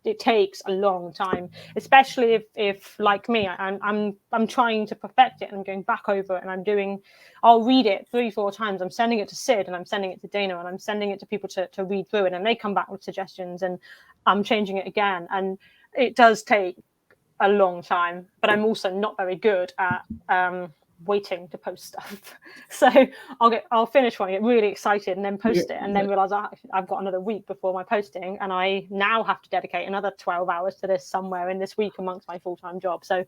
it takes a long time, especially if like me, I'm trying to perfect it and I'm going back over it, and I'll read it 3-4 times. I'm sending it to Sid, and I'm sending it to Dana, and I'm sending it to people to read through it, and they come back with suggestions, and I'm changing it again, and it does take a long time. But I'm also not very good at waiting to post stuff. So I'll finish one, get really excited, and then post it, and then realize I've got another week before my posting, and I now have to dedicate another 12 hours to this somewhere in this week amongst my full-time job. So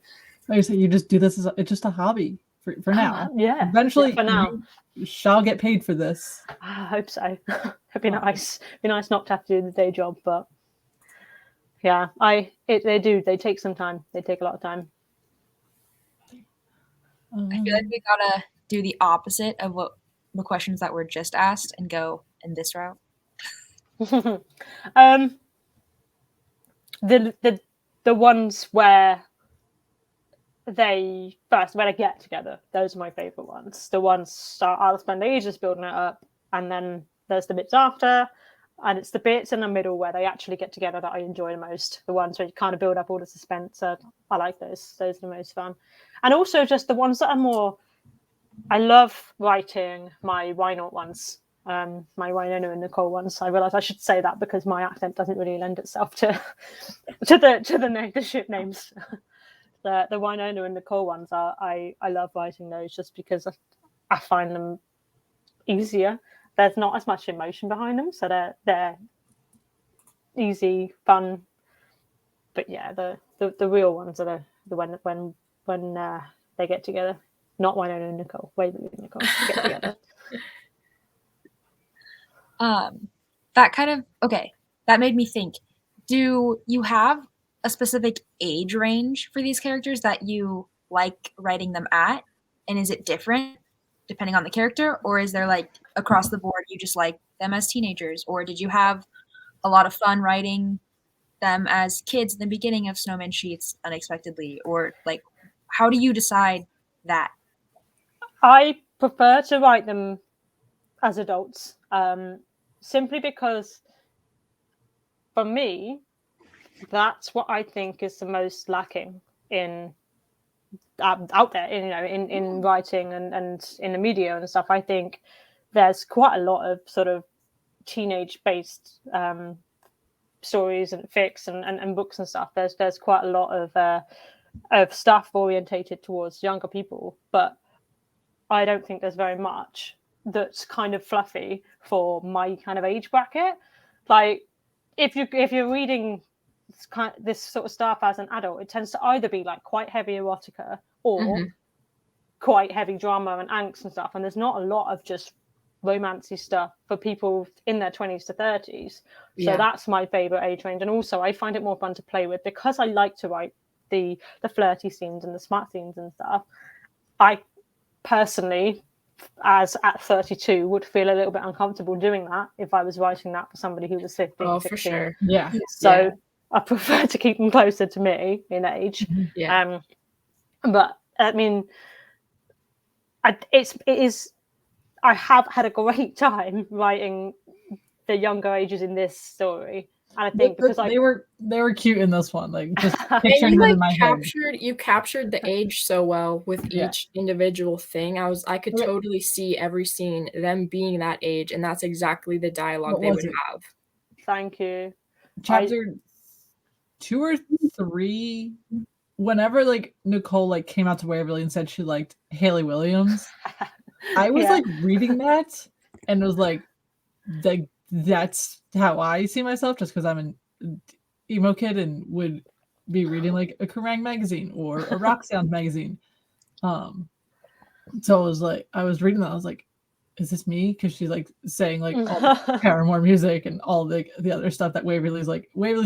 like you say, you just do this it's just a hobby for now. Eventually for now you shall get paid for this. I hope so. It'd be nice. Be nice not to have to do the day job, but yeah, they take some time. They take a lot of time. I feel like we gotta do the opposite of what the questions that were just asked and go in this route. The ones where they get together, those are my favorite ones. The ones I'll spend ages building it up, and then there's the bits after, and it's the bits in the middle where they actually get together that I enjoy the most. The ones where you kind of build up all the suspense. I like those. Those are the most fun. And also just the ones that are more. I love writing my Why Not ones, my Wynonna and Nicole ones. I realise I should say that because my accent doesn't really lend itself to the ship names. The Wynonna and Nicole ones I love writing those just because I find them easier. There's not as much emotion behind them, so they're easy, fun. But yeah, the real ones are the when they get together. Not Wynonna and Nicole. Waverly and Nicole get together. That made me think. Do you have a specific age range for these characters that you like writing them at? And is it different depending on the character, or is there like across the board you just like them as teenagers, or did you have a lot of fun writing them as kids in the beginning of Snowman Sheets unexpectedly, or like how do you decide that? I prefer to write them as adults, simply because for me, that's what I think is the most lacking in out there, in writing and in the media and stuff. I think there's quite a lot of sort of teenage-based stories and fics and books and stuff. There's quite a lot of stuff orientated towards younger people, but I don't think there's very much that's kind of fluffy for my kind of age bracket. Like if you're reading this sort of stuff as an adult, it tends to either be like quite heavy erotica or quite heavy drama and angst and stuff. And there's not a lot of just romancy stuff for people in their 20s to 30s. So that's my favorite age range. And also I find it more fun to play with because I like to write the flirty scenes and the smart scenes and stuff. I personally, as at 32, would feel a little bit uncomfortable doing that if I was writing that for somebody who was 15, 16. For sure. Yeah. So I prefer to keep them closer to me in age. Yeah. But I mean, it is. I have had a great time writing the younger ages in this story, and I think because they were cute in this one, like just picturing them in my head. You captured the age so well with each individual thing. I could totally see every scene them being that age, and that's exactly the dialogue they would have. Thank you. Chapter 2 or 3, whenever like Nicole like came out to Waverly and said she liked Haley Williams, I was like reading that and was like that's how I see myself, just because I'm an emo kid and would be reading like a Kerrang magazine or a Rock Sound magazine. So I was reading that, I was like, is this me? Because she's like saying like all the Paramore music and all the other stuff that Waverly's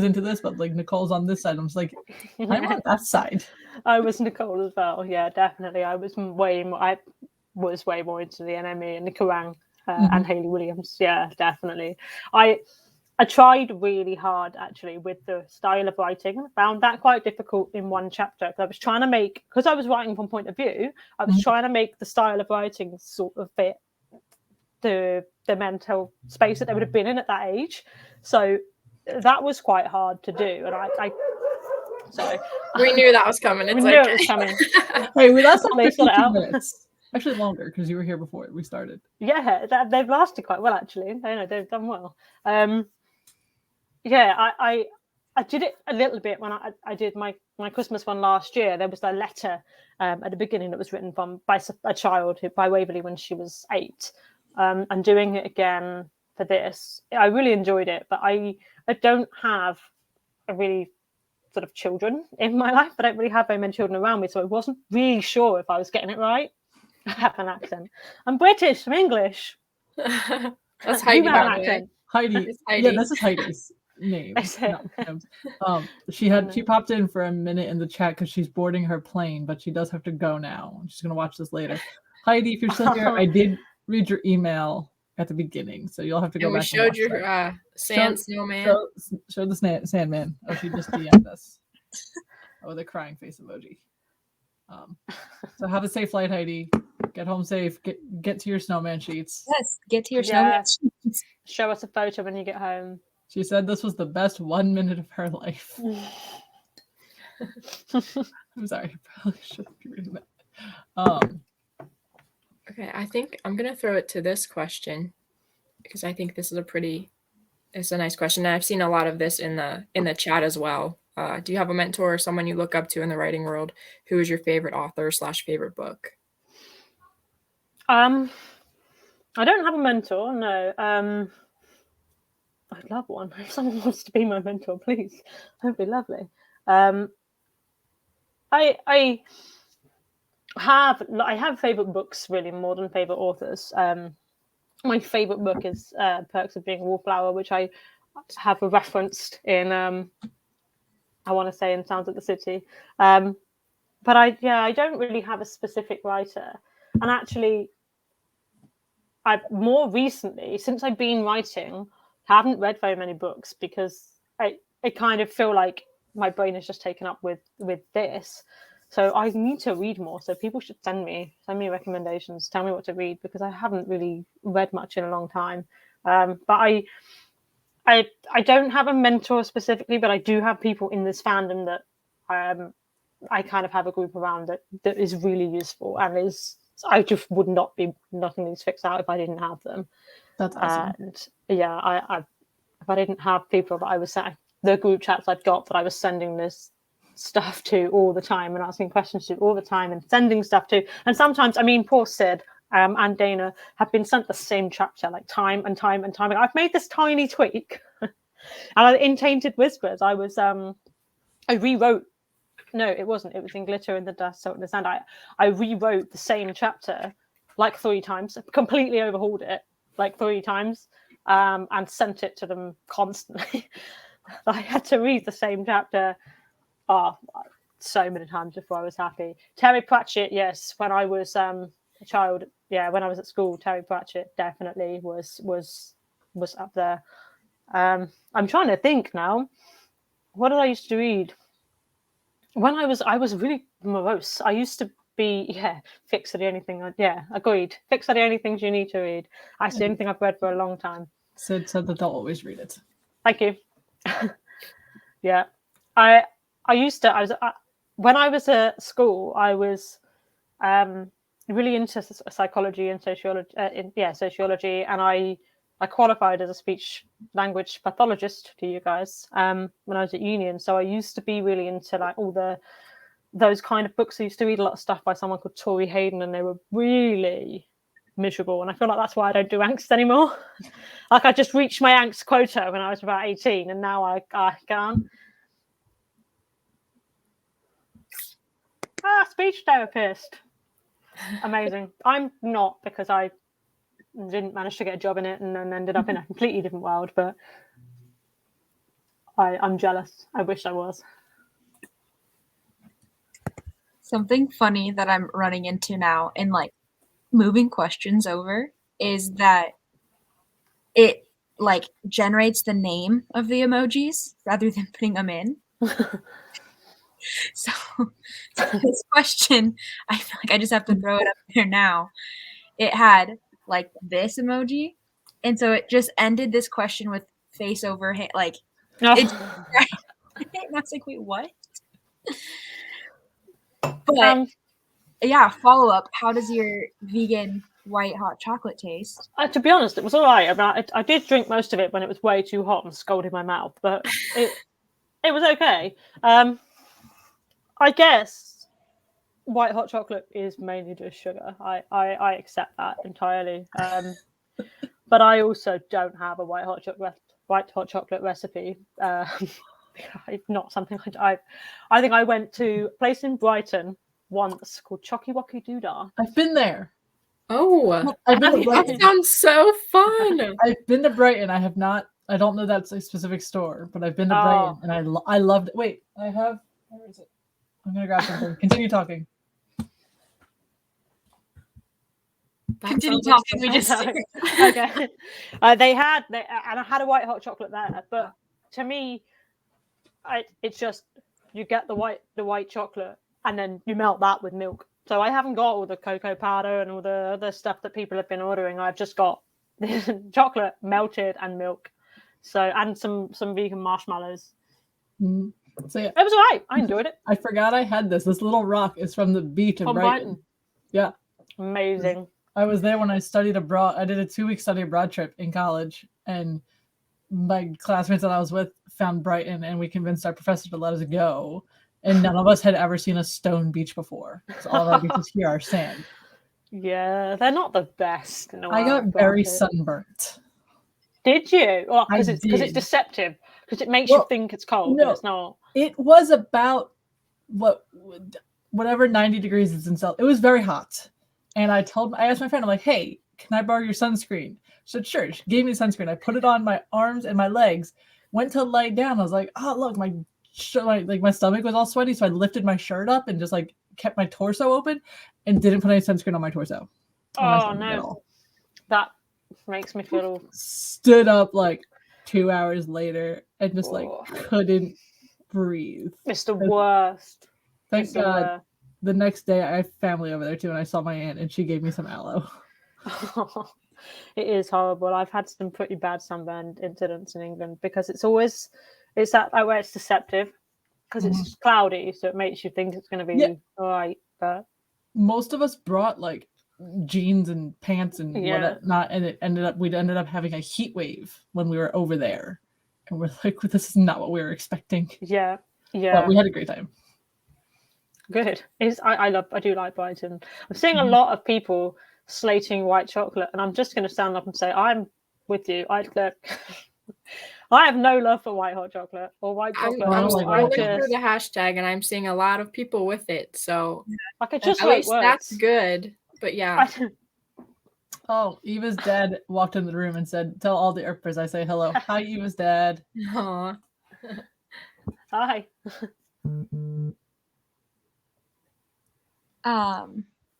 into this, but like Nicole's on this side. I'm just like, I'm on that side. I was Nicole as well. Yeah, definitely. I was way more into the NME and the Kerrang and Haley Williams. Yeah, definitely. I tried really hard actually with the style of writing. I found that quite difficult in one chapter because I was trying to because I was writing from point of view, I was trying to make the style of writing sort of fit the mental space that they would have been in at that age. So that was quite hard to do. And I sorry. We knew that was coming. We knew it was coming. Hey, we lasted 52 minutes. Actually longer because you were here before we started. Yeah, they've lasted quite well actually. I know they've done well. I did it a little bit when I did my Christmas one last year. There was a letter at the beginning that was written by a child by Waverly when she was 8. And doing it again for this, I really enjoyed it. But I don't have a really sort of children in my life. I don't really have very many children around me, so I wasn't really sure if I was getting it right. I have an accent. I'm British. I'm English. That's Heidi. Heidi. Yeah, this is Heidi's name. She popped in for a minute in the chat because she's boarding her plane, but she does have to go now. She's gonna watch this later. Heidi, if you're still here, I did read your email at the beginning, so you'll have to go back. We showed your snowman. Show the Sandman. Oh, she just DM'd us. Oh, the crying face emoji. So have a safe flight, Heidi. Get home safe. Get to your snowman sheets. Yes, get to your snowman sheets. Show us a photo when you get home. She said this was the best 1 minute of her life. I'm sorry. I probably shouldn't be reading that. Okay, I think I'm gonna throw it to this question because I think this is it's a nice question. And I've seen a lot of this in the chat as well. Do you have a mentor or someone you look up to in the writing world? Who is your favorite author / favorite book? I don't have a mentor, no. I'd love one. If someone wants to be my mentor, please. That'd be lovely. I have favorite books really more than favorite authors. My favorite book is Perks of Being a Wallflower, which I have referenced in I want to say in Sounds of the City. But I don't really have a specific writer. And actually, I've more recently, since I've been writing, haven't read very many books because I kind of feel like my brain is just taken up with this. So I need to read more. So people should send me recommendations, tell me what to read, because I haven't really read much in a long time. But I don't have a mentor specifically, but I do have people in this fandom that I kind of have a group around that is really useful and is. I just would not be knocking these fics out if I didn't have them. That's awesome. And yeah, if I didn't have people that I was the group chats I've got that I was sending this stuff to all the time and asking questions to all the time and sending stuff to, and sometimes, I mean, poor Sid and Dana have been sent the same chapter like time and time and time. I've made this tiny tweak, and in Tainted Whispers, I rewrote. No, it wasn't. It was in Glitter in the Dust, Salt in the Sand. I rewrote the same chapter like 3 times, completely overhauled it like 3 times, and sent it to them constantly. I had to read the same chapter so many times before I was happy. Terry Pratchett, yes. When I was a child, when I was at school, Terry Pratchett definitely was up there. I'm trying to think now. What did I used to read? When I was really morose. I used to be, fics are the only thing. Agreed. Fics are the only things you need to read. That's the only thing I've read for a long time. Sid said that they'll always read it. Thank you. Yeah. When I was at school, I was really into psychology and sociology, and I qualified as a speech language pathologist to you guys when I was at uni, and so I used to be really into like all those kind of books. I used to read a lot of stuff by someone called Tori Hayden, and they were really miserable, and I feel like that's why I don't do angst anymore. Like I just reached my angst quota when I was about 18, and now I can't. Speech therapist. Amazing. I'm not, because I didn't manage to get a job in it and then ended up in a completely different world, but I'm jealous. I wish I was. Something funny that I'm running into now in like moving questions over is that it like generates the name of the emojis rather than putting them in. So this question, I feel like I just have to throw it up there now. It had like this emoji, and so it just ended this question with face over hand, like and I was like, wait, what? But follow up. How does your vegan white hot chocolate taste? To be honest, it was all right. I mean, I did drink most of it when it was way too hot and scalded my mouth, but it was okay. I guess white hot chocolate is mainly just sugar. I accept that entirely. But I also don't have a white hot chocolate recipe. It's not something I think I went to a place in Brighton once called Chocky Wocky Doodah. I've been there. Oh, that sounds so fun. I've been to Brighton. I have not. I don't know that's a specific store, but I've been to Brighton and I loved it. Wait, I have. Where is it? I'm gonna grab something. Continue talking. Continue talking. We just okay. They had and I had a white hot chocolate there, but to me, it's just you get the white chocolate and then you melt that with milk. So I haven't got all the cocoa powder and all the other stuff that people have been ordering. I've just got chocolate melted and milk. So and some vegan marshmallows. Mm-hmm. So yeah, it was all right. I enjoyed it. I forgot I had this. This little rock is from the beach in Brighton. Yeah. Amazing. I was there when I studied abroad. I did a 2-week study abroad trip in college, and my classmates that I was with found Brighton, and we convinced our professor to let us go. And none of us had ever seen a stone beach before. So all of our beaches here are sand. Yeah, they're not the best. I got very sunburnt. Did you? Well, because it's deceptive. Because it makes you think it's cold, but it's not. It was about whatever 90 degrees is in Celsius. It was very hot. And I asked my friend, I'm like, hey, can I borrow your sunscreen? She said, sure. She gave me sunscreen. I put it on my arms and my legs, went to lie down. I was like, oh, look, my stomach was all sweaty. So I lifted my shirt up and just like kept my torso open and didn't put any sunscreen on my torso. Oh no, that makes me feel. Stood up like 2 hours later and just like couldn't breathe. It's the worst. Thank God. The next day, I have family over there too, and I saw my aunt, and she gave me some aloe. It is horrible. I've had some pretty bad sunburn incidents in England because it's that where it's deceptive because it's cloudy, so it makes you think it's going to be all right. But most of us brought like jeans and pants and whatnot, and we ended up having a heat wave when we were over there, and we're like, this is not what we were expecting. Yeah. But we had a great time. Good. I do like Brighton. I'm seeing a lot of people slating white chocolate, and I'm just going to stand up and say I'm with you. I have no love for white hot chocolate or white chocolate. I'm scrolling through the hashtag, and I'm seeing a lot of people with it. So like it just at least that's good. But yeah. Oh, Eva's dad walked in the room and said, "Tell all the Earpers I say hello." Hi, Eva's dad. Aww. Hi.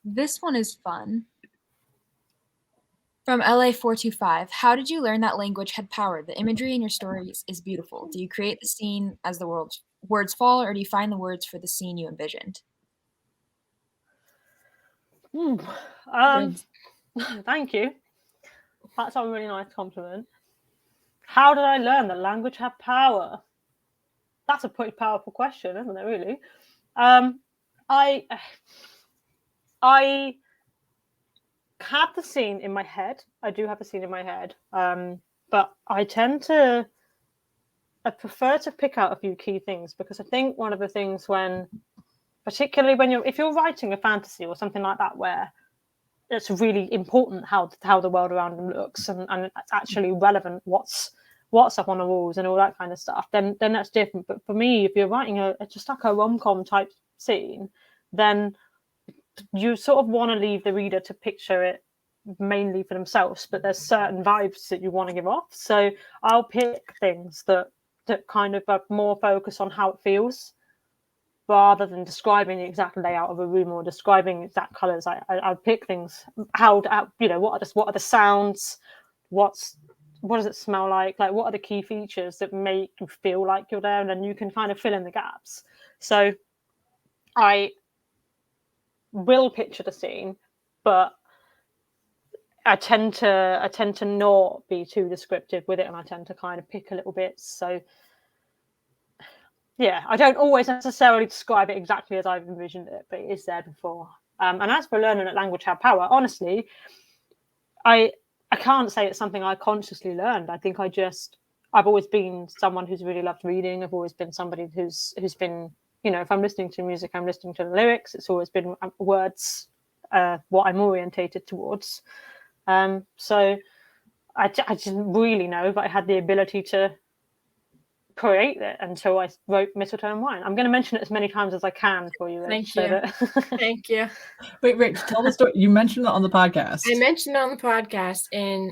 This one is fun. From LA425, how did you learn that language had power? The imagery in your stories is beautiful. Do you create the scene as the words fall, or do you find the words for the scene you envisioned? Thank you. That's a really nice compliment. How did I learn that language had power? That's a pretty powerful question, isn't it, really? I have the scene in my head. I do have a scene in my head. But I prefer to pick out a few key things, because I think one of the things particularly if you're writing a fantasy or something like that, where it's really important how the world around them looks and it's actually relevant, what's up on the walls and all that kind of stuff, then that's different. But for me, if you're writing just like a rom-com type scene, then you sort of want to leave the reader to picture it mainly for themselves, but there's certain vibes that you want to give off. So I'll pick things that kind of are more focused on how it feels, rather than describing the exact layout of a room or describing exact colors. I pick things what are the sounds, what does it smell like what are the key features that make you feel like you're there, and then you can kind of fill in the gaps. So I will picture the scene, but I tend to not be too descriptive with it, and I tend to kind of pick a little bit. So yeah, I don't always necessarily describe it exactly as I've envisioned it, but it is there before. And as for learning that language had power, honestly, I can't say it's something I consciously learned. I think I've always been someone who's really loved reading. I've always been somebody who's been, if I'm listening to music, I'm listening to the lyrics. It's always been words, what I'm orientated towards. So I didn't really know, but I had the ability to create it until I wrote Mistletoe and Wine. I'm going to mention it as many times as I can for you. Thank you. Thank you. Wait, Rich, tell the story. You mentioned it on the podcast. I mentioned it on the podcast, and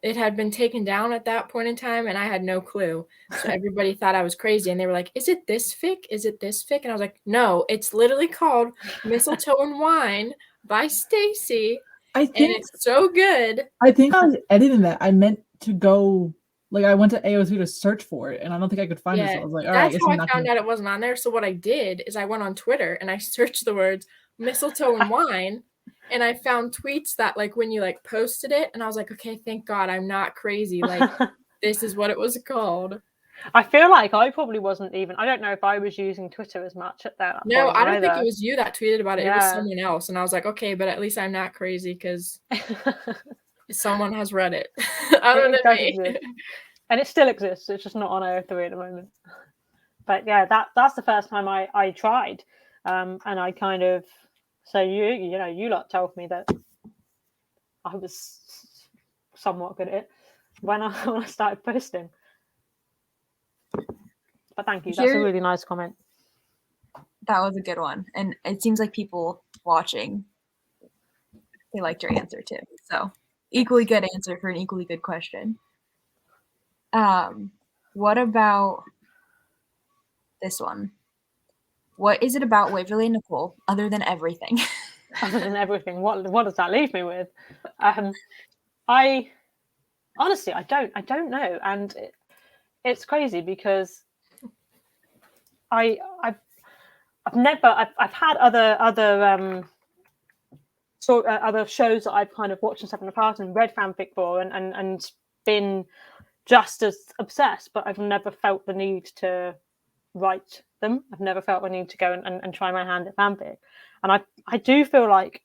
it had been taken down at that point in time, and I had no clue. So everybody thought I was crazy, and they were like, "Is it this fic? Is it this fic?" And I was like, "No, it's literally called Mistletoe and Wine by Stacey." And it's so good. I think I was editing that. I meant to go, I went to AO3 to search for it, and I don't think I could find it. So I was like, all right. That's how I found out it wasn't on there. So what I did is I went on Twitter and I searched the words Mistletoe and Wine, and I found tweets that when you posted it, and I was like, okay, thank God I'm not crazy. This is what it was called. I feel like I probably wasn't even. I don't know if I was using Twitter as much at that point. No, I don't think it was you that tweeted about it. Yeah. It was someone else, and I was like, okay, but at least I'm not crazy because someone has read it other than me. And it still exists. It's just not on AO3 at the moment. But yeah, that's the first time I tried, and I kind of. So you lot told me that I was somewhat good at it when I started posting. But thank you. That's a really nice comment. That was a good one. And it seems like people watching, they liked your answer too. So equally good answer for an equally good question. What about this one? What is it about Waverly and Nicole other than everything? Other than everything, what does that leave me with? I honestly, I don't know, and it's crazy because I've had other other shows that I've kind of watched and stuff in the past and read fanfic for and been just as obsessed, but I've never felt the need to write them. I've never felt the need to go and try my hand at fanfic, and I do feel like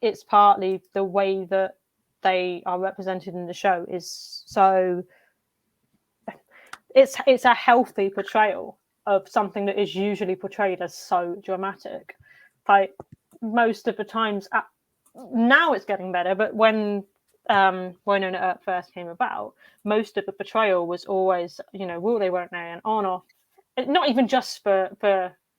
it's partly the way that they are represented in the show is so it's a healthy portrayal of something that is usually portrayed as so dramatic. Like most of the times, now it's getting better, but when Wynonna Earp first came about, most of the portrayal was always, will they, won't they, and on off. Not even just for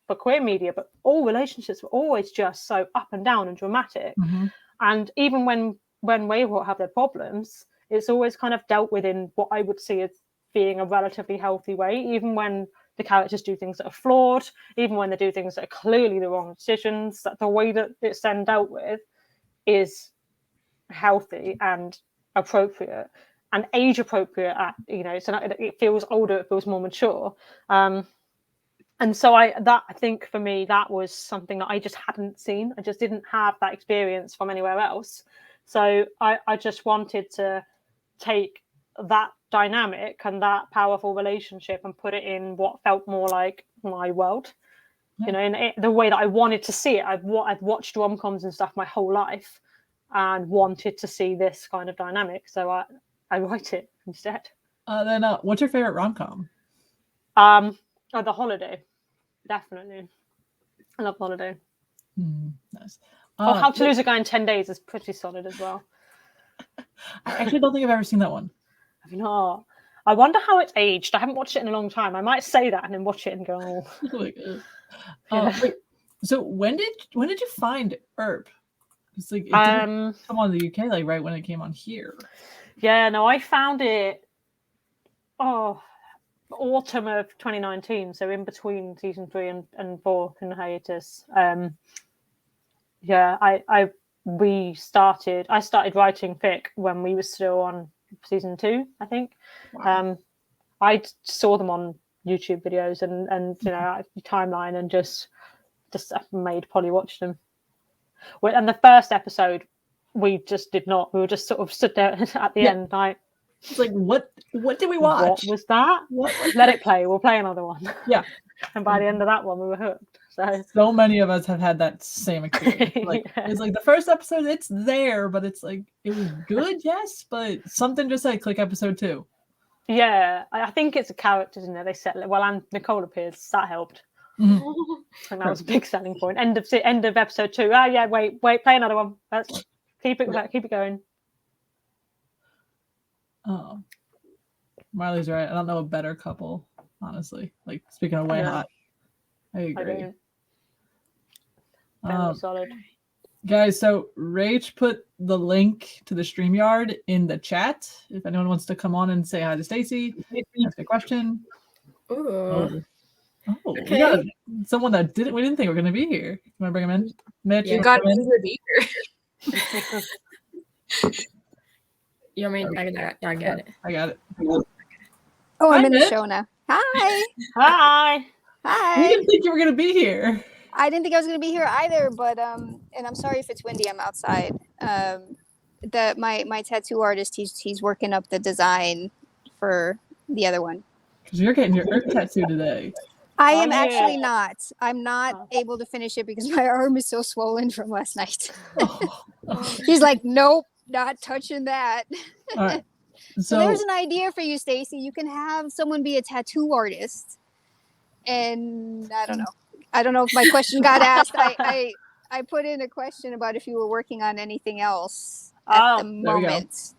queer media, but all relationships were always just so up and down and dramatic. Mm-hmm. And even when Waverhort have their problems, it's always kind of dealt with in what I would see as being a relatively healthy way, even when the characters do things that are flawed, even when they do things that are clearly the wrong decisions, that the way that it's then dealt with is healthy and appropriate and age appropriate so it feels older, it feels more mature. And so I think for me that was something that I just hadn't seen. I just didn't have that experience from anywhere else. So I just wanted to take that dynamic and that powerful relationship and put it in what felt more like my world. Yeah. In the way that I wanted to see it. I've watched rom-coms and stuff my whole life and wanted to see this kind of dynamic. So I write it instead. Then what's your favorite rom-com? The Holiday. Definitely. I love Holiday. Nice. How to Lose a Guy in 10 Days is pretty solid as well. I actually don't think I've ever seen that one. Have you not? I wonder how it's aged. I haven't watched it in a long time. I might say that and then watch it and go, wait, so when did you find Earp? It's like it didn't come on the UK right when it came on here. Yeah, no, I found it autumn of 2019, so in between season 3 and 4 in the hiatus. I started writing fic when we were still on season 2, I think. Wow. I saw them on YouTube videos and timeline and just made Polly watch them. And the first episode we just did not. We were just sort of stood there at the end like, it's like, what did we watch? What was that? Let it play. We'll play another one. Yeah. And by the end of that one, we were hooked. So many of us have had that same experience. It's like the first episode, it's there, but it's like, it was good, yes, but something just said click episode 2. Yeah, I think it's the characters in there. They set and Nicole appears. That helped. Mm-hmm. And that was a big selling point. End of episode 2. Oh yeah, wait, play another one. Let's keep it going. Oh, Marley's right. I don't know a better couple, honestly. Like, speaking of way hot, I agree. Solid. Guys, so Rach put the link to the StreamYard in the chat. If anyone wants to come on and say hi to Stacey, ask a question. Ooh. Okay. We got someone that we didn't think were going to be here. You want to bring him in? Mitch, you got to be here. You want me? I get it. I got it. Oh, I'm in the show now. Hi. We didn't think you were going to be here. I didn't think I was going to be here either, but and I'm sorry if it's windy. I'm outside. My tattoo artist, he's working up the design for the other one. Because you're getting your Earp tattoo today. I am actually not. I'm not able to finish it because my arm is so swollen from last night. He's like, nope, not touching that. All right. So there's an idea for you, Stacey. You can have someone be a tattoo artist. And I don't know if my question got asked. I put in a question about if you were working on anything else at the moment.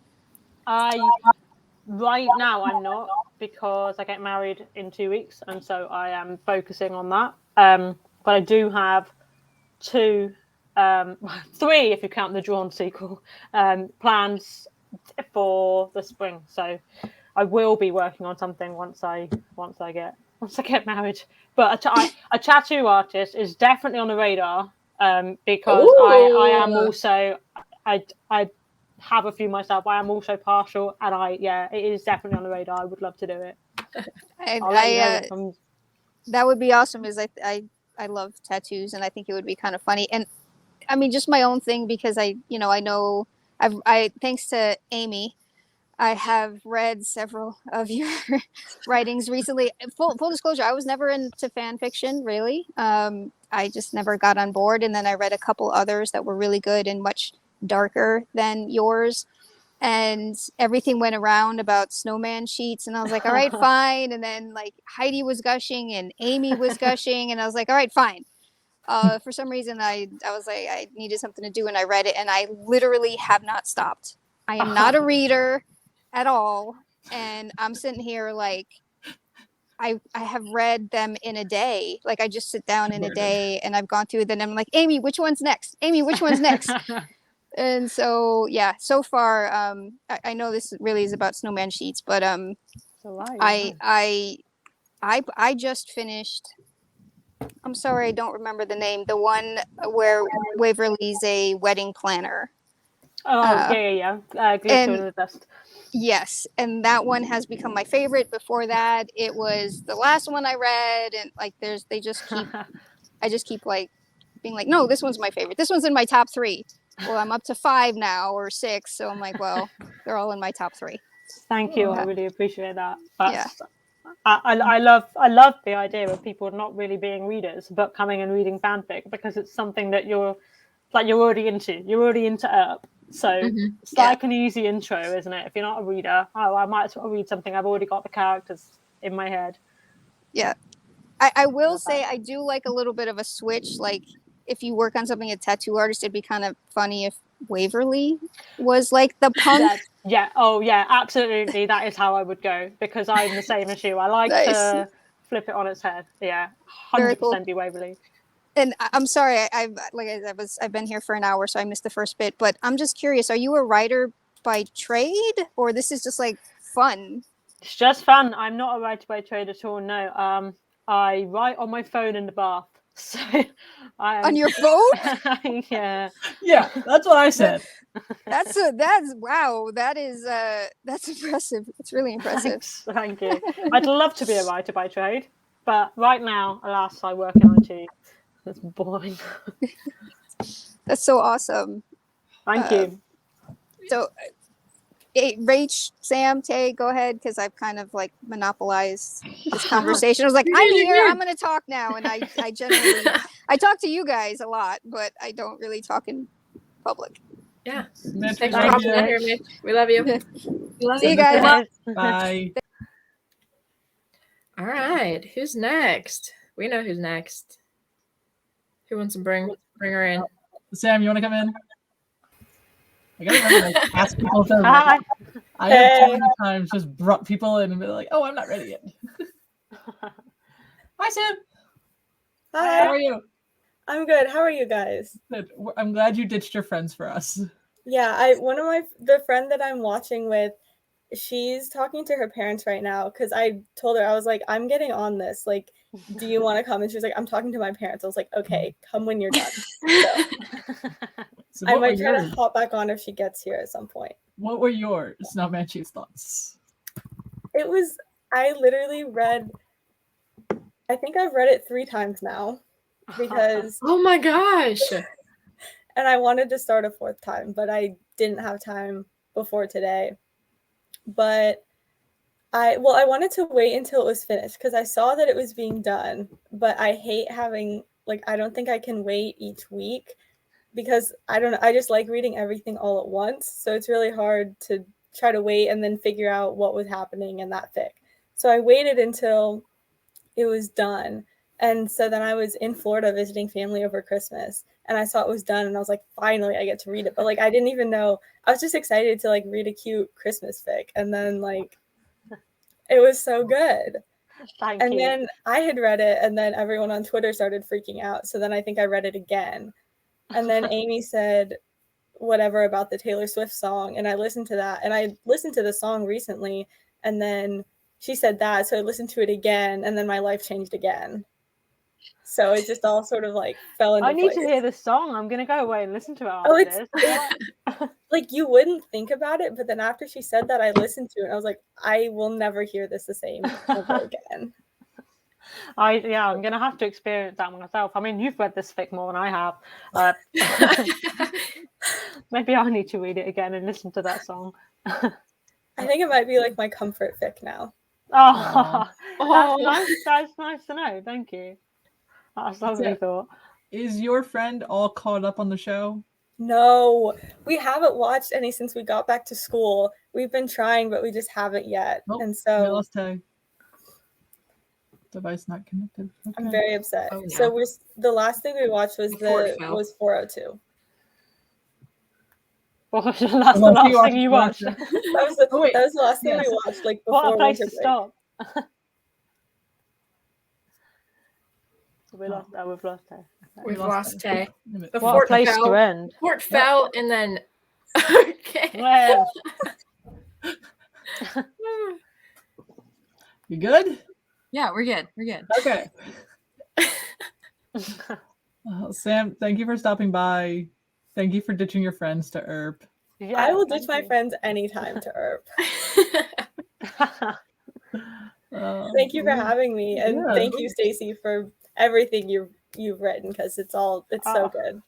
Right now I'm not, because I get married in 2 weeks, and so I am focusing on that. But I do have 3 if you count the Drawn sequel, plans for the spring. So I will be working on something once I get I get married. But a tattoo artist is definitely on the radar, because I am also I have a few myself. I am also partial, and it is definitely on the radar. I would love to do it. That would be awesome. I love tattoos, and I think it would be kind of funny. And I mean, just my own thing, because I know I thanks to Amy, I have read several of your writings recently. Full disclosure, I was never into fan fiction, really. I just never got on board, and then I read a couple others that were really good and much darker than yours. And everything went around about snowman sheets, and I was like, all right, fine. And then like Heidi was gushing and Amy was gushing, and I was like, all right, fine. For some reason, I was like, I needed something to do, and I read it, and I literally have not stopped. I am not a reader at all, and I'm sitting here like I have read them in a day. Like I just sit down in a day, and I've gone through them. I'm like, Amy, which one's next? Amy, which one's next? And so yeah, so far I know this really is about snowman sheets, but I just finished. I'm sorry, I don't remember the name. The one where Waverly's a wedding planner. Glitter in the Dust. Yes, and that one has become my favorite. Before that, it was the last one I read, and like I just keep like being like, no, this one's my favorite. This one's in my top 3. Well, I'm up to 5 now or 6, so I'm like, well, they're all in my top 3. Thank you. I really appreciate that. I love the idea of people not really being readers, but coming and reading fanfic, because it's something that you're already into. You're already into Earp. So it's like an easy intro, isn't it? If you're not a reader, I might as well read something. I've already got the characters in my head. Yeah. I will say I do like a little bit of a switch. Like if you work on something as a tattoo artist, it'd be kind of funny if Waverly was like the punk. Absolutely. That is how I would go, because I'm the same as you. I like to flip it on its head. Yeah, 100% be Waverly. And I'm sorry, I've been here for an hour, so I missed the first bit. But I'm just curious: are you a writer by trade, or this is just like fun? It's just fun. I'm not a writer by trade at all. No, I write on my phone in the bath. So on your phone? Yeah, that's what I said. That's wow. That's impressive. It's really impressive. Thank you. I'd love to be a writer by trade, but right now, alas, I work in IT. That's boring. That's so awesome. Thank you. So, Rach, Sam, Tay, go ahead, because I've kind of like monopolized this conversation. I was like, I'm here, I'm going to talk now. And I generally, I talk to you guys a lot, but I don't really talk in public. Yeah. Thanks for hopping in here, Mitch. We love you. See you guys. Bye. All right. Who's next? We know who's next. Who wants to bring her in? Sam, you want to come in? I gotta remember to ask people if they're ready. I have too many times just brought people in and be like, "Oh, I'm not ready yet." Hi, Sam. Hi. How are you? I'm good. How are you guys? Good. I'm glad you ditched your friends for us. Yeah, the friend that I'm watching with, she's talking to her parents right now, because I told her, I was like, I'm getting on this. Like, do you want to come? And she's like, I'm talking to my parents. I was like, okay, come when you're done. So I might try to hop back on if she gets here at some point. What were your Snowman Sheets thoughts? I literally read, I think I've read it 3 times now, because oh my gosh. And I wanted to start a 4th time, but I didn't have time before today. But I wanted to wait until it was finished, because I saw that it was being done, but I hate having, like, I don't think I can wait each week, because I don't know, I just like reading everything all at once. So it's really hard to try to wait and then figure out what was happening in that fic. So I waited until it was done. And so then I was in Florida visiting family over Christmas, and I saw it was done, and I was like, finally, I get to read it. But like, I didn't even know, I was just excited to like read a cute Christmas fic. And then like, it was so good. Thank you. Then I had read it, and then everyone on Twitter started freaking out. So then I think I read it again. And then Amy said whatever about the Taylor Swift song, and I listened to that. And I listened to the song recently, and then she said that, so I listened to it again, and then my life changed again. So it just all sort of like fell into place. I need to hear this song. I'm gonna go away and listen to it after this. Like you wouldn't think about it, but then after she said that, I listened to it and I was like, I will never hear this the same ever again. I'm gonna have to experience that myself. I mean, you've read this fic more than I have. Maybe I need to read it again and listen to that song. I think it might be like my comfort fic now. That's nice to know. Thank you. That's a lovely thought. Is your friend all caught up on the show? No, we haven't watched any since we got back to school. We've been trying, but we just haven't yet. And so device not connected. Okay. I'm very upset. Oh, no. So the last thing we watched was 402. What was the last thing you watched? That was the last thing we watched, like before. What a place to stop. We've lost her. We've lost Tay. What a place to end. Fort fell, and then okay. Well. You good? Yeah, we're good. We're good. Okay. Sam, thank you for stopping by. Thank you for ditching your friends to Earp. Yeah, I will ditch my friends anytime to Earp. Thank you for having me, and thank you, Stacey, for everything you've written, because it's so good.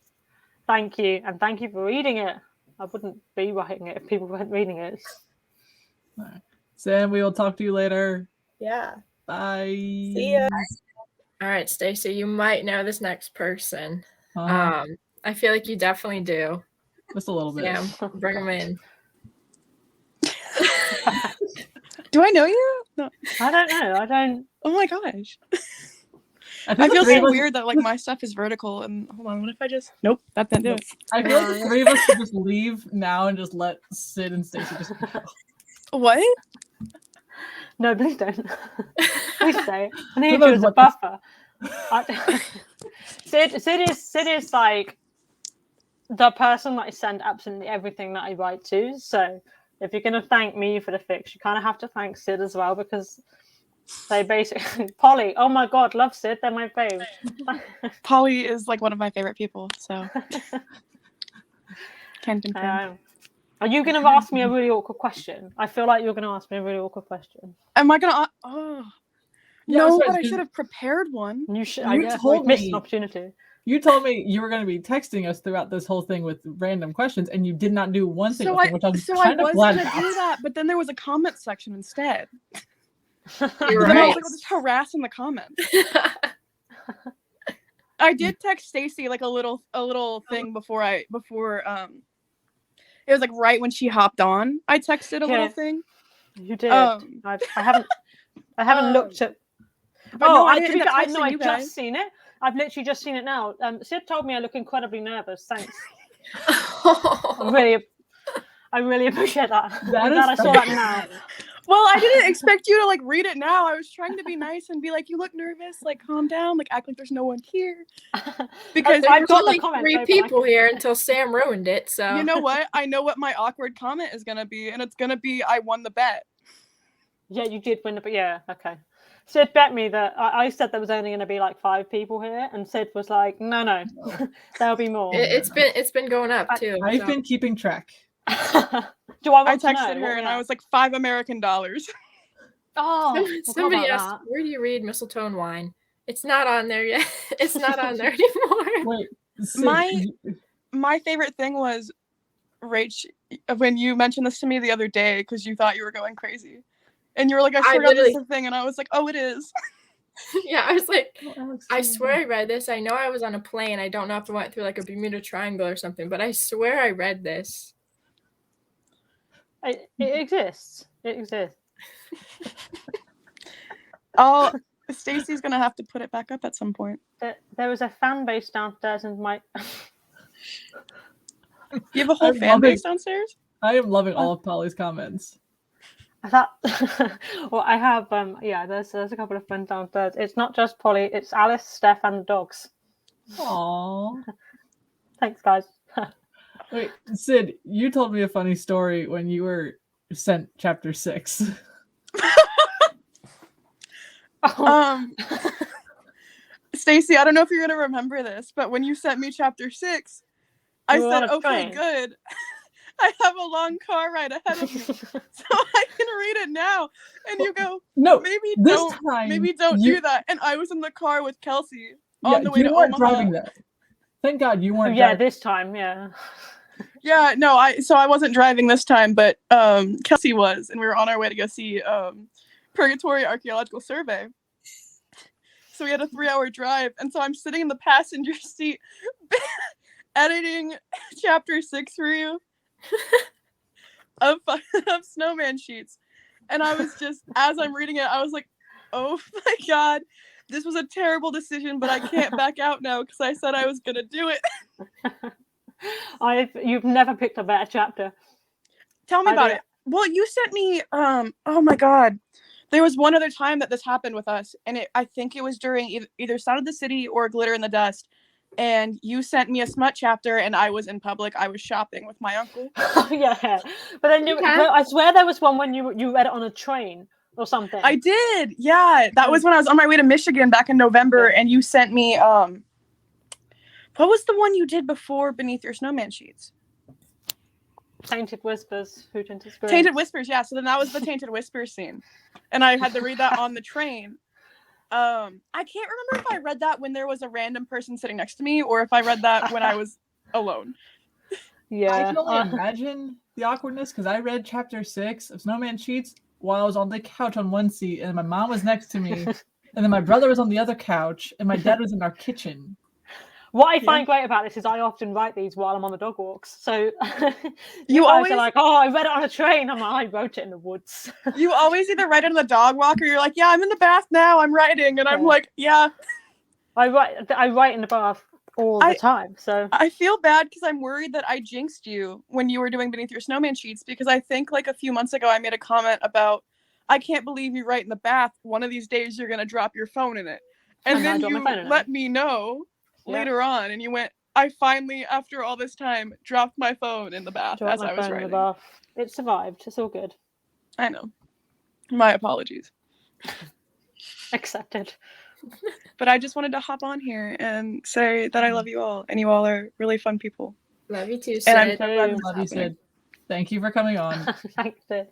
Thank you, and thank you for reading it. I wouldn't be writing it if people weren't reading it. All right. Sam, we will talk to you later. Yeah. Bye. See ya. All right, Stacey, you might know this next person. I feel like you definitely do. Just a little bit. Sam, bring them in. Do I know you? No. I don't know. I don't. Oh my gosh. I feel so weird that like my stuff is vertical. And hold on, what if I just? Nope, that didn't do it. I feel like the three of us should just leave now and just let Sid and Stacey just go. What? No, please don't. Please stay. I need you as a buffer. Sid is like the person that I send absolutely everything that I write to. So if you're gonna thank me for the fix, you kind of have to thank Sid as well, because they basically Polly. Oh my god, love Sid. They're my fave. Polly is like one of my favorite people. So can confirm. Are you going to ask me a really awkward question? I feel like you're going to ask me a really awkward question. Am I going to? Oh. Yeah, no, but I should have prepared one. You should. You told me. Missed an opportunity. You told me you were going to be texting us throughout this whole thing with random questions, and you did not do one single thing, which I was kind of glad about. So I was going to do that, but then there was a comment section instead. You're right. I was like, just harassing the comments. I did text Stacey like a little thing before it was like right when she hopped on. I texted a little thing. You did. I haven't looked at. I've just seen it. I've literally just seen it now. Sid told me I look incredibly nervous. Thanks. I really appreciate that. I'm glad I saw that now. Well, I didn't expect you to like read it now. I was trying to be nice and be like, "You look nervous. Like, calm down. Like, act like there's no one here." Because I've got like 3 people here until Sam ruined it. So you know what? I know what my awkward comment is gonna be, and it's gonna be, "I won the bet." Yeah, you did win the bet. Yeah, okay. Sid bet me that I said there was only going to be like 5 people here, and Sid was like, "No, there'll be more." It's been going up too. I've been keeping track. I texted her and I was like $5 American. Oh, somebody asked, "Where do you read Mistletoe and Wine?" It's not on there yet. It's not on there anymore. Wait, my favorite thing was, Rach, when you mentioned this to me the other day because you thought you were going crazy, and you were like, "I forgot this is a thing," and I was like, "Oh, it is." Yeah, I was like, I swear I read this. I know I was on a plane. I don't know if I went through like a Bermuda Triangle or something, but I swear I read this. It exists. It exists. Oh, Stacey's gonna have to put it back up at some point. There was a fan base downstairs, and my. You have a whole fan base downstairs? I am loving all of Polly's comments. Well, I have there's a couple of friends downstairs. It's not just Polly, it's Alice, Steph, and the dogs. Aww. Thanks, guys. Wait, Sid, you told me a funny story when you were sent chapter 6. Stacey, I don't know if you're gonna remember this, but when you sent me chapter 6, I said, "Okay, good. I have a long car ride ahead of me, so I can read it now." And you go, "No, maybe don't do that." And I was in the car with Kelsey on the way to Omaha. You weren't driving that. Thank God you weren't. Yeah, this time, yeah. Yeah, no, I wasn't driving this time, but Kelsey was, and we were on our way to go see Purgatory Archaeological Survey. So we had a 3-hour drive, and so I'm sitting in the passenger seat editing chapter 6 for you of Snowman Sheets. And I was just, as I'm reading it, I was like, oh my God, this was a terrible decision, but I can't back out now because I said I was going to do it. You've never picked a better chapter. Tell me about it. Well, you sent me, oh my God. There was one other time that this happened with us, and I think it was during either Sound of the City or Glitter in the Dust, and you sent me a smut chapter, and I was in public. I was shopping with my uncle. Yeah, but then I swear there was one when you read it on a train or something. I did, yeah. That was when I was on my way to Michigan back in November, and you sent me, what was the one you did before Beneath Your Snowman Sheets? Tainted Whispers. Who Tinted Screams? Tainted Whispers, yeah. So then that was the Tainted Whispers scene. And I had to read that on the train. I can't remember if I read that when there was a random person sitting next to me or if I read that when I was alone. Yeah. I can only imagine the awkwardness because I read chapter 6 of Snowman Sheets while I was on the couch on one seat and my mom was next to me and then my brother was on the other couch and my dad was in our kitchen. What I find great about this is I often write these while I'm on the dog walks. So you always are like, oh, I read it on a train. I'm like, I wrote it in the woods. You always either write it on the dog walk or you're like, yeah, I'm in the bath now. I'm writing. And I'm like, yeah. I write in the bath all the time. So I feel bad because I'm worried that I jinxed you when you were doing Beneath Your Snowman Sheets because I think like a few months ago I made a comment about, I can't believe you write in the bath. One of these days you're going to drop your phone in it. And then you let me know later on and you went, I finally, after all this time, dropped my phone in the bath as I was writing. It survived. It's all good. I know. My apologies. Accepted. But I just wanted to hop on here and say that I love you all, and you all are really fun people. Love you too, Sid. And I'm so glad you love you, Sid. Thank you for coming on. Thanks, Sid.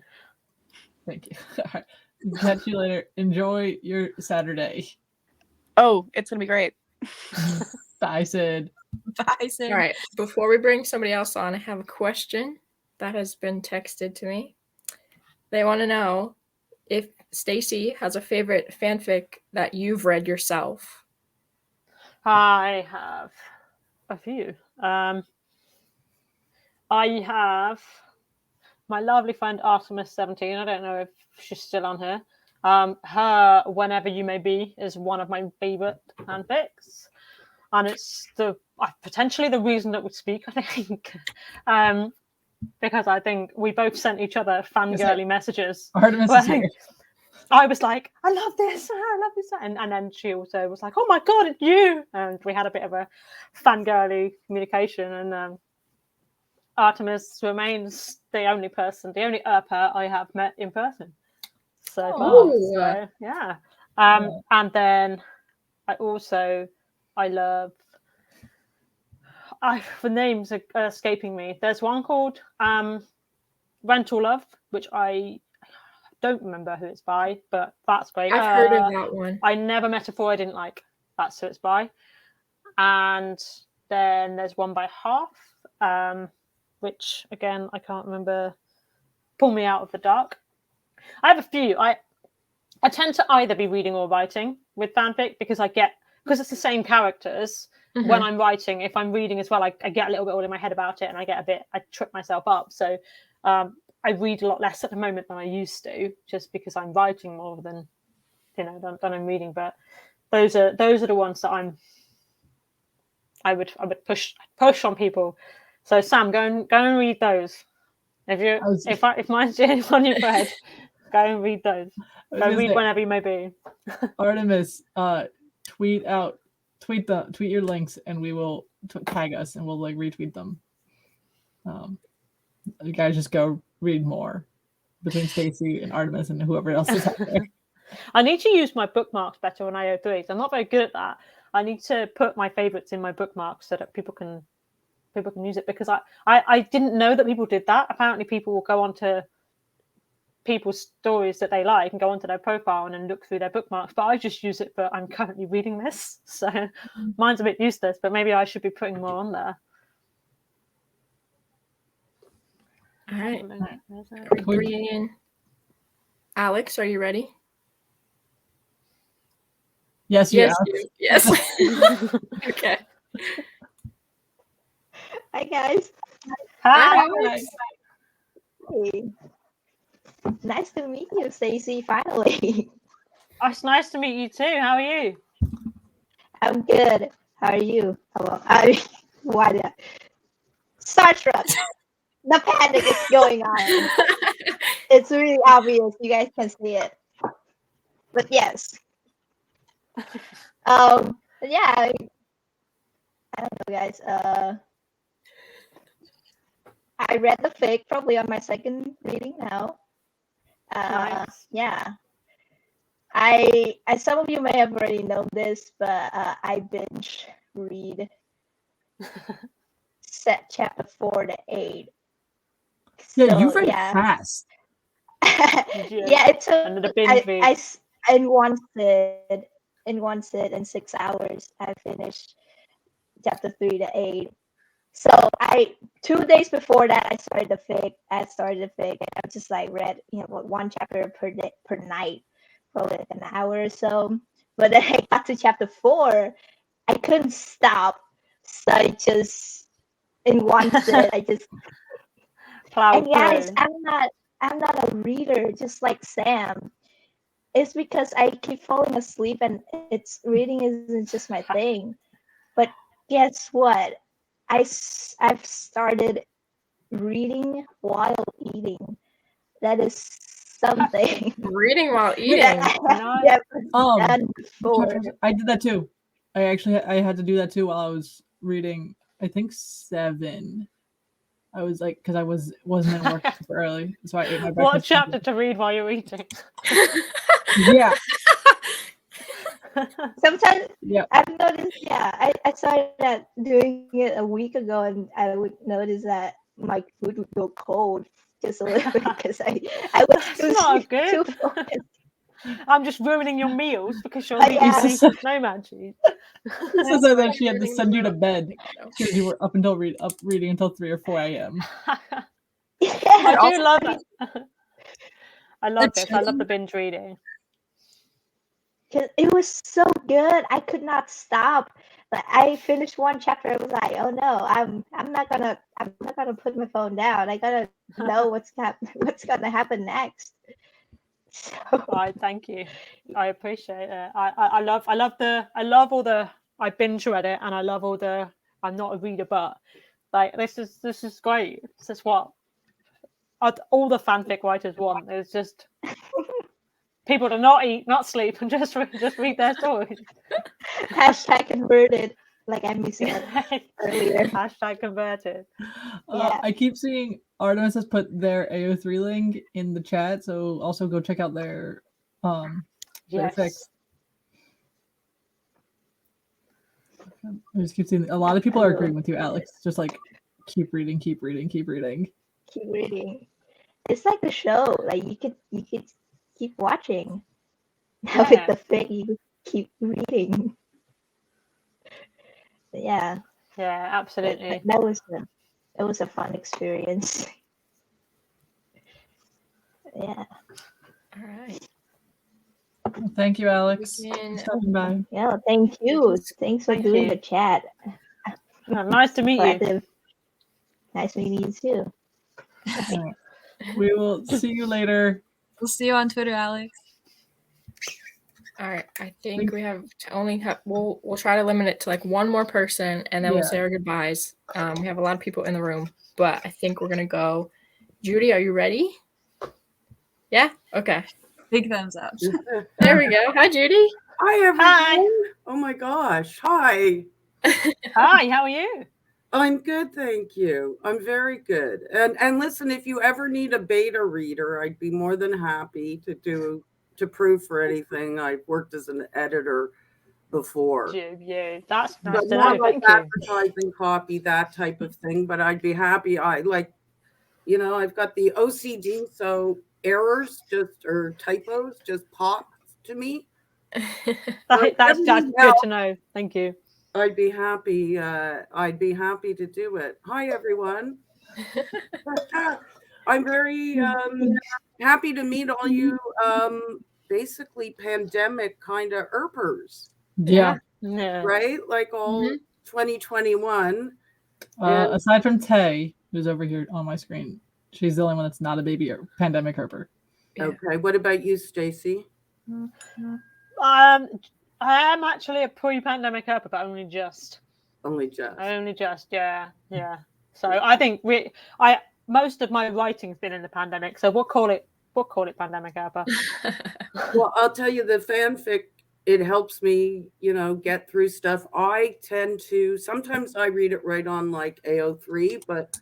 Thank you. All right. Catch you later. Enjoy your Saturday. Oh, it's gonna be great. Bye, Sid. Bye, Sid. All right. Before we bring somebody else on, I have a question that has been texted to me. They want to know if Stacey has a favorite fanfic that you've read yourself. I have a few. I have my lovely friend Artemis17. I don't know if she's still on here. Her Whenever You May Be is one of my favorite fanfics, and it's potentially the reason that we speak, I think, because I think we both sent each other fangirly messages. Artemis is here. I was like, I love this, and then she also was like, oh my God, it's you, and we had a bit of a fangirly communication, and Artemis remains the only Earper I have met in person so far. So, yeah. And then I love, the names are escaping me. There's one called Rental Love, which I don't remember who it's by, but that's great. I've heard of that one. I Never Met a Fool I Didn't Like. That's who it's by. And then there's one by Half, which again I can't remember. Pull Me Out of the Dark. I have a few. I tend to either be reading or writing with fanfic because it's the same characters. Mm-hmm. When I'm writing, if I'm reading as well, I get a little bit all in my head about it, and I trip myself up. So I read a lot less at the moment than I used to, just because I'm writing more than I'm reading. But those are the ones that I would push on people. So Sam, go and read those. If mine's on your head, go and read those. Go read Whenever You May Be. Artemis, tweet your links, and we will tag us, and we'll retweet them. You guys just go read more between Stacey and Artemis and whoever else is out there. I need to use my bookmarks better on IO3s. I'm not very good at that. I need to put my favorites in my bookmarks so that people can use it, because I didn't know that people did that. Apparently people will go onto people's stories that they like and go onto their profile and then look through their bookmarks, but I just use it for I'm currently reading this, so mine's a bit useless, but maybe I should be putting more on there. All right. Bringing Alex, are you ready? Yes, yes, Okay. Hi guys. Hi. Hey. Nice to meet you, Stacey. Finally. It's nice to meet you too. How are you? I'm good. How are you? Why did I? Starstruck. The panic is going on. It's really obvious. You guys can see it. But yes. Yeah. I don't know, guys. I read the fic, probably on my second reading now. Nice. Yeah. I some of you may have already known this, but I binge read set chapter 4 to 8. Yeah, you read fast. Yeah, it took in one sit in 6 hours. I finished chapter 3 to 8. So 2 days before that I started the fic. And I just like read one chapter per night, probably like an hour or so. But then I got to chapter 4, I couldn't stop. So I just in one sit I just and guys, I'm not a reader just like Sam. It's because I keep falling asleep and reading isn't just my thing. But guess what? I've started reading while eating. That is something. Reading while eating. I did that too. I had to do that too while I was reading. I think 7. I was like, because I wasn't in work super early, so I ate my breakfast. What chapter to read while you're eating? Yeah. Sometimes I've noticed. Yeah, I started doing it a week ago, and I would notice that my food would go cold just a little bit because I was too focused. I'm just ruining your meals because you're eating snowman cheese. So then she had to send you to bed because you were up reading until 3 or 4 a.m. I do love it. I love this. I love the binge reading. It was so good. I could not stop. But I finished one chapter. I was like, oh no, I'm not gonna put my phone down. I gotta know what's gonna happen next. So. Thank you. I appreciate it. I love all the I binge read it, and I love all the I'm not a reader, but like this is great. This is what all the fanfic writers want. Is just people to not eat, not sleep, and just read their stories. Hashtag converted, like Emmy said earlier. Hashtag converted. I keep seeing Artemis has put their AO3 link in the chat, so also go check out their fics. I just keep seeing a lot of people are agreeing with you, Alex. Just like keep reading. Keep reading. It's like a show. Like you could keep watching. Now with the fic, you keep reading. Yeah, absolutely. That was a fun experience. Yeah. All right. Well, thank you, Alex. Bye. Yeah, thank you. Thanks for doing the chat. Nice to meet you. Nice meeting you too. Right. We will see you later. We'll see you on Twitter, Alex. All right. I think we have to only have. We'll try to limit it to like one more person, and then we'll say our goodbyes. We have a lot of people in the room, but I think we're gonna go. Judy, are you ready? Yeah. Okay. Big thumbs up. There we go. Hi, Judy. Hi, everyone. Hi. Oh my gosh. Hi. Hi. How are you? I'm good, thank you. I'm very good. And listen, if you ever need a beta reader, I'd be more than happy to do to proofread anything. I've worked as an editor before. Yeah, that's but to not know. like Thank you. advertising copy, that type of thing. But I'd be happy. I like, you know, I've got the OCD, so errors just or typos just pop to me. That's good to know. Thank you. I'd be happy. I'd be happy to do it. Hi, everyone. I'm very happy to meet all you basically pandemic kind of Earpers. Yeah. Right? Like all 2021. Aside from Tay, who's over here on my screen, she's the only one that's not a baby pandemic Earper. Okay. What about you, Stacey? I am actually a pre-pandemic Earper, but only just. Yeah. So I think most of my writing's been in the pandemic, so we'll call it pandemic Earper. Well, I'll tell you, the fanfic, it helps me, you know, get through stuff. I tend to, sometimes I read it right on like AO3, but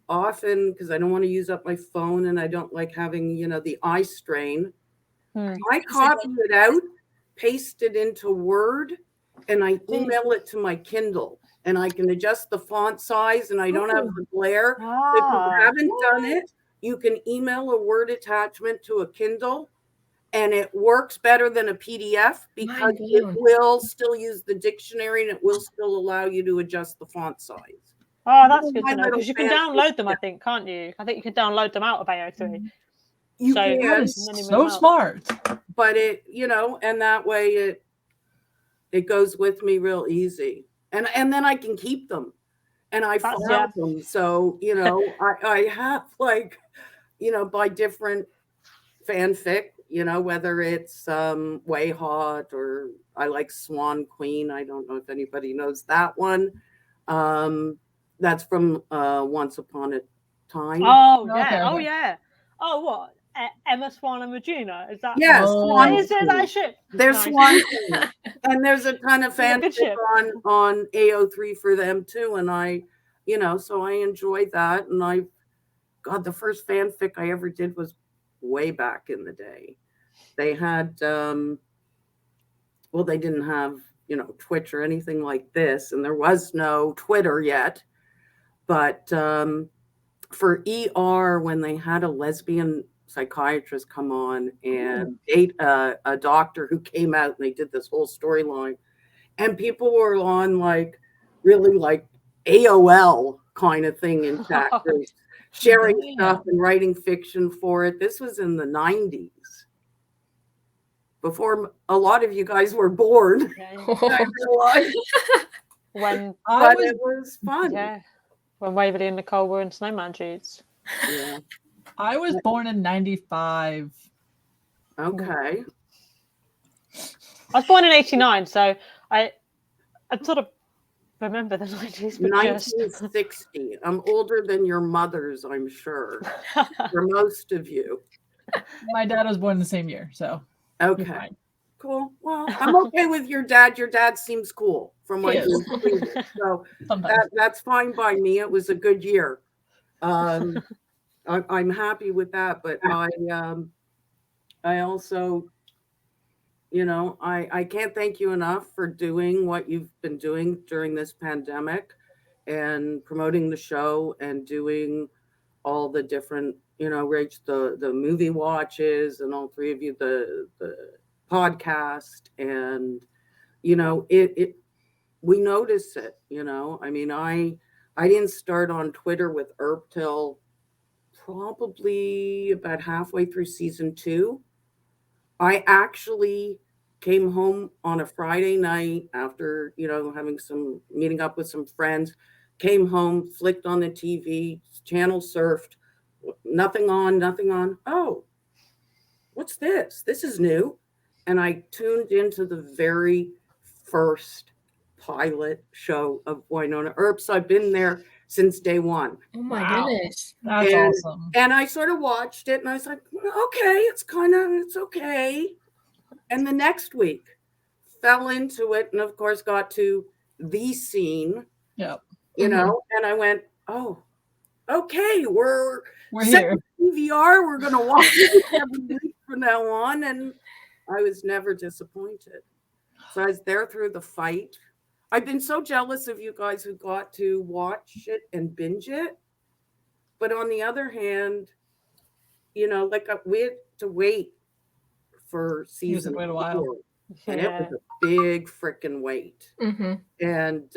often, because I don't want to use up my phone and I don't like having, you know, the eye strain, I copy it out, paste it into Word, and I email it to my Kindle. And I can adjust the font size and I don't have the glare. If you haven't done it, you can email a Word attachment to a Kindle and it works better than a PDF because it will still use the dictionary and it will still allow you to adjust the font size. Oh, that's good to know, because you can download them, I think, can't you? I think you can download them out of AO3. You can. That is so smart. But it, you know, and that way it goes with me real easy. And then I can keep them. And I found them. So, you know, I have like, you know, by different fanfic, you know, whether it's Way Hot or I like Swan Queen. I don't know if anybody knows that one. That's from Once Upon a Time. Oh, yeah. Okay. Oh, yeah. Oh, what? Emma, Swan, and Regina? Is that? Yes. Swan is that ship? There's Swan Queen. And there's a ton of fanfic on AO3 for them too. And I, you know, so I enjoyed that. And God, the first fanfic I ever did was way back in the day. They had, well, they didn't have, you know, Twitch or anything like this. And there was no Twitter yet. But for ER, when they had a lesbian psychiatrist come on and date a doctor who came out and they did this whole storyline, and people were on like really like AOL kind of thing in chat groups, sharing stuff and writing fiction for it. This was in the 90s, before a lot of you guys were born. When it was fun. Yeah, when Waverly and Nicole were in Snowman Dudes. Yeah. I was born in 95. Okay. I was born in 89, so I sort of remember the 90s. But 1960. I'm older than your mothers, I'm sure. For most of you. My dad was born the same year, so. Okay. Cool. Well, I'm okay with your dad. Your dad seems cool from what you tweeted. So that's fine by me. It was a good year. I'm happy with that, but I also, you know, I can't thank you enough for doing what you've been doing during this pandemic and promoting the show and doing all the different, you know, Rach, the movie watches and all three of you, the podcast, and, you know, we notice it, you know. I mean, I didn't start on Twitter with Earp till probably about halfway through season 2. I actually came home on a Friday night after, you know, meeting up with some friends, came home, flicked on the TV, channel surfed, nothing on. Oh, what's this? This is new. And I tuned into the very first pilot show of Wynonna Earp. So I've been there since day one. Oh my goodness. That's awesome. And I sort of watched it and I was like, okay, it's okay. And the next week fell into it and of course got to the scene. Yep. You know, and I went, oh, okay, we're here. PVR. We're gonna watch it every week from now on, and I was never disappointed. So I was there through the fight. I've been so jealous of you guys who got to watch it and binge it. But on the other hand, we had to wait for season 4. And it was a big freaking wait. Mm-hmm. And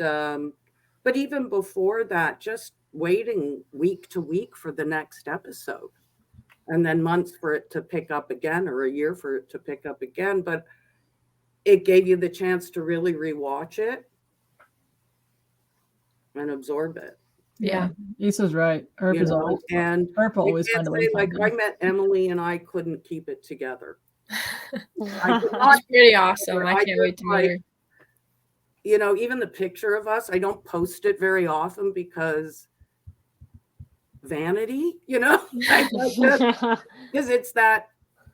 but even before that, just waiting week to week for the next episode, and then months for it to pick up again, or a year for it to pick up again. But it gave you the chance to really rewatch it and absorb it. Yeah, Issa's right. Earp is always fun. And Earp always find a way. Like I met Emily and I couldn't keep it together. That's pretty awesome. I can't wait to meet her. Even the picture of us, I don't post it very often because vanity, because it's that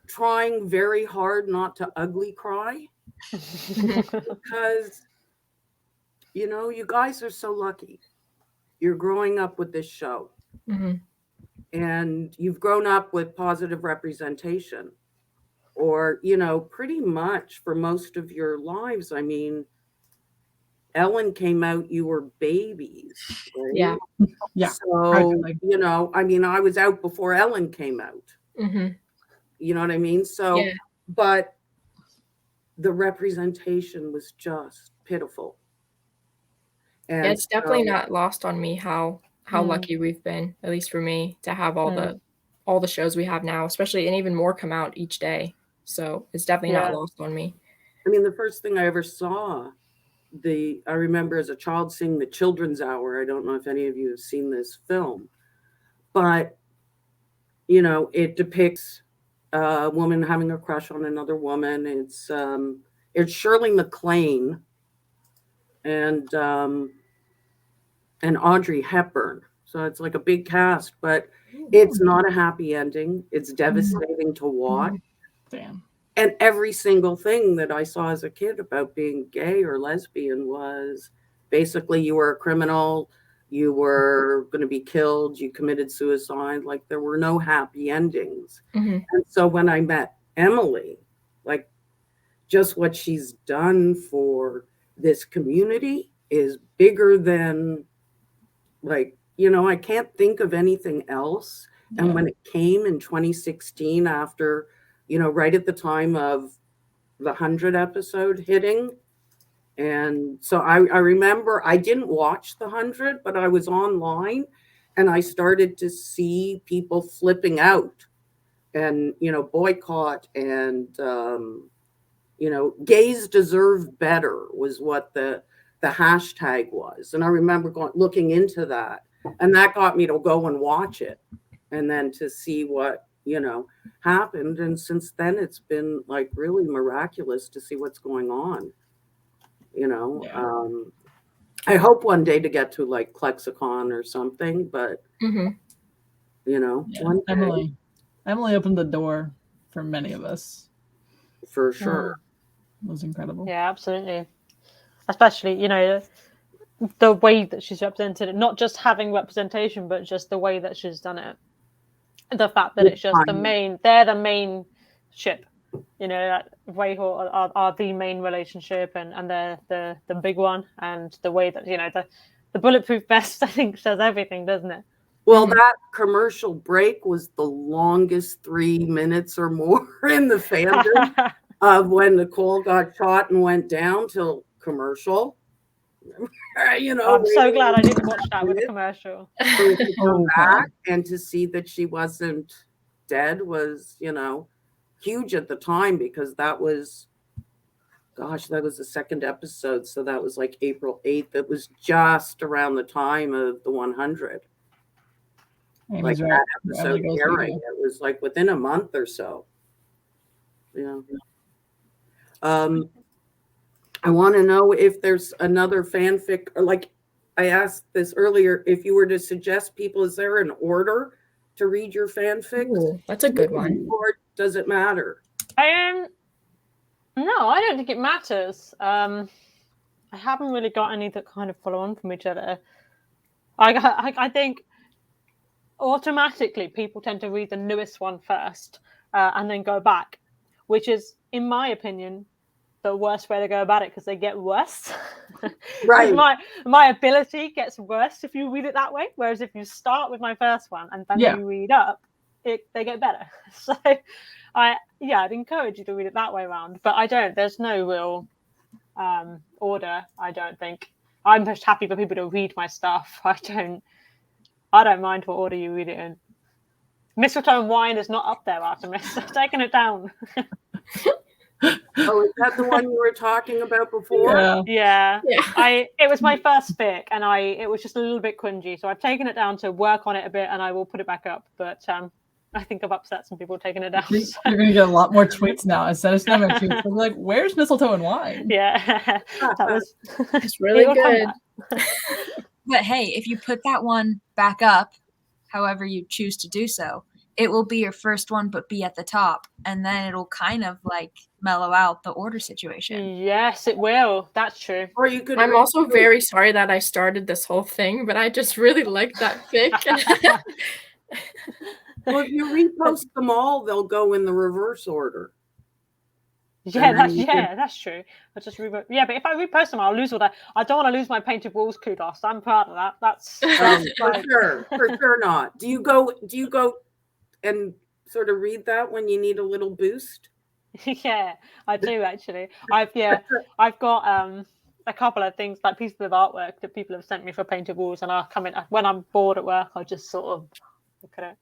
trying very hard not to ugly cry. Because, you guys are so lucky. You're growing up with this show. Mm-hmm. And you've grown up with positive representation. Or, pretty much for most of your lives. I mean, Ellen came out, you were babies. Right? Yeah. So, I was out before Ellen came out. Mm-hmm. You know what I mean? So, but the representation was just pitiful. And it's definitely not lost on me how lucky we've been, at least for me, to have all the shows we have now, especially, and even more come out each day. So it's definitely not lost on me. I mean, the first thing I ever saw, I remember as a child seeing the Children's Hour. I don't know if any of you have seen this film, but, it depicts a woman having a crush on another woman. It's Shirley MacLaine and Audrey Hepburn. So it's like a big cast, but it's not a happy ending. It's devastating to watch. Damn. And every single thing that I saw as a kid about being gay or lesbian was basically you were a criminal, you were going to be killed, you committed suicide. Like there were no happy endings. Mm-hmm. And so when I met Emily, like just what she's done for this community is bigger than I can't think of anything else. Yeah. And when it came in 2016 after, right at the time of the 100 episode hitting. And so I remember I didn't watch the 100, but I was online and I started to see people flipping out and, boycott and, gays deserve better was what the hashtag was. And I remember looking into that, and that got me to go and watch it and then to see what, happened. And since then it's been like really miraculous to see what's going on. I hope one day to get to like Klexicon or something, but one day. Emily opened the door for many of us. For sure. It was incredible. Yeah, absolutely. Especially, the way that she's represented it, not just having representation, but just the way that she's done it. The fact that it's just they're the main ship, that Wayhawk are the main relationship and they're the big one, and the way that, the bulletproof vest, I think, says everything, doesn't it? Well, that commercial break was the longest 3 minutes or more in the fandom of when Nicole got shot and went down till commercial. I'm so glad I didn't watch that with the commercial. So to come back and to see that she wasn't dead was, huge at the time, because that was the second episode. So that was like April 8th. It was just around the time of the 100. Like that episode airing. It was like within a month or so. I want to know if there's another fanfic, or like I asked this earlier, if you were to suggest people, is there an order to read your fanfics? Ooh, that's a good one. Or does it matter? No, I don't think it matters. I haven't really got any that kind of follow on from each other. I think automatically people tend to read the newest one first, and then go back, which is, in my opinion, the worst way to go about it because they get worse. Right. my ability gets worse if you read it that way. Whereas if you start with my first one and then you read up, they get better. So I'd encourage you to read it that way around. But I don't. There's no real order. I don't think. I'm just happy for people to read my stuff. I don't mind what order you read it in. Mistletoe and Wine is not up there, Artemis. I've taken it down. Oh, is that the one you were talking about before? Yeah. It was my first fic, and it was just a little bit cringy, so I've taken it down to work on it a bit, and I will put it back up. But I think I've upset some people taking it down. You're gonna get a lot more tweets now instead of snapping tweets. They're like, "Where's Mistletoe and Wine?" Yeah, it's really good. But hey, if you put that one back up, however you choose to do so, it will be your first one, but be at the top, and then it'll kind of like mellow out the order situation. Yes, it will. That's true. Or you could. I'm also very sorry that I started this whole thing, but I just really like that fic. Well, if you repost them all, they'll go in the reverse order. Yeah, that's true. I just but if I repost them, I'll lose all that. I don't want to lose my painted walls kudos. I'm proud of that. That's for sure not. Do you go and sort of read that when you need a little boost? Yeah, I do actually. I've got a couple of things, like pieces of artwork that people have sent me for painted walls, and I'll come in when I'm bored at work. I'll just sort of look at it.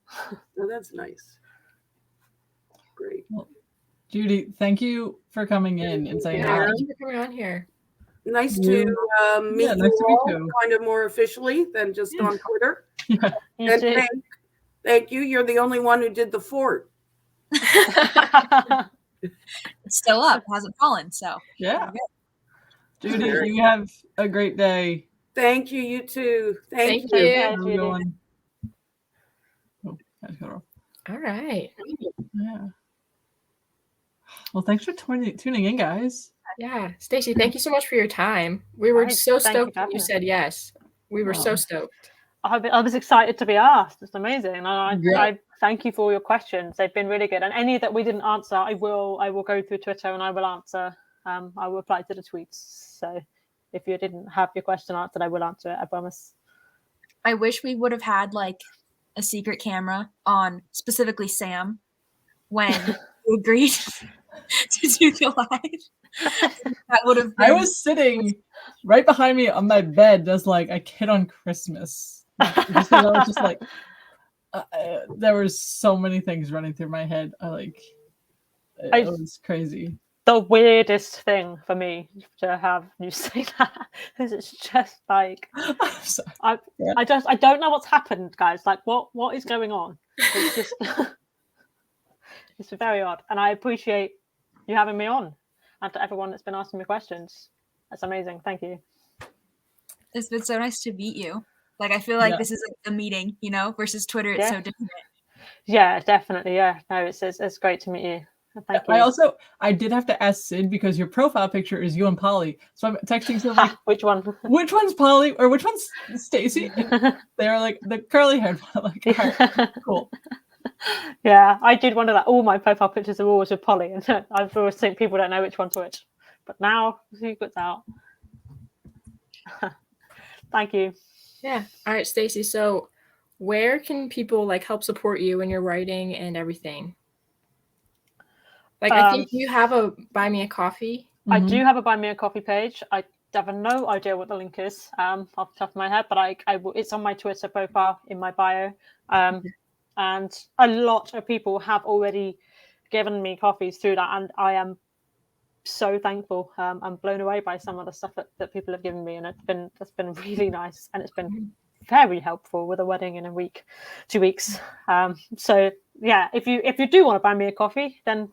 Oh, that's nice. Great. Well, Judy, thank you for coming in and saying hi. Thank you for coming on here. Nice to meet you all kind of more officially than just on Twitter. Yeah. And thank you. You're the only one who did the fort. It's still up, hasn't fallen. So yeah. Judy, you have a great day. Thank you. You too. Thank you. Everyone. All right. Yeah. Well, thanks for tuning in, guys. Yeah. Stacey, thank you so much for your time. We were so stoked when you said yes. We were so stoked. I was excited to be asked. It's amazing. And I thank you for all your questions. They've been really good. And any that we didn't answer, I will go through Twitter and I will answer. I will reply to the tweets. So if you didn't have your question answered, I will answer it. I promise. I wish we would have had like a secret camera on specifically Sam when we agreed to do the live. That would have been... I was sitting right behind me on my bed as like a kid on Christmas. I was just like, there was so many things running through my head. It was crazy. The weirdest thing for me to have you say that is it's just like I don't know what's happened, guys. Like what is going on? It's just it's very odd, and I appreciate you having me on, and to everyone that's been asking me questions. That's amazing. Thank you. It's been so nice to meet you. Like I feel like this is like a meeting, versus Twitter. It's so different. Yeah, definitely. Yeah, no, it's great to meet you. Thank you. I did have to ask Sid because your profile picture is you and Polly. So I'm texting Sid like, which one? Which one's Polly or which one's Stacey? They're like the curly haired one. Like, all right, cool. Yeah, I did wonder that all my profile pictures are always with Polly, and I've always think people don't know which one's which. But now the secret's out. Thank you. Yeah. All right, Stacey. So where can people help support you in your writing and everything? I think you have a Buy Me a Coffee. I do have a Buy Me a Coffee page. I have no idea what the link is off the top of my head, but it's on my Twitter profile in my bio. And a lot of people have already given me coffees through that, and I am so thankful. I'm blown away by some of the stuff that people have given me, and it's been really nice, and it's been very helpful with a wedding in 2 weeks. So yeah, if you do want to buy me a coffee, then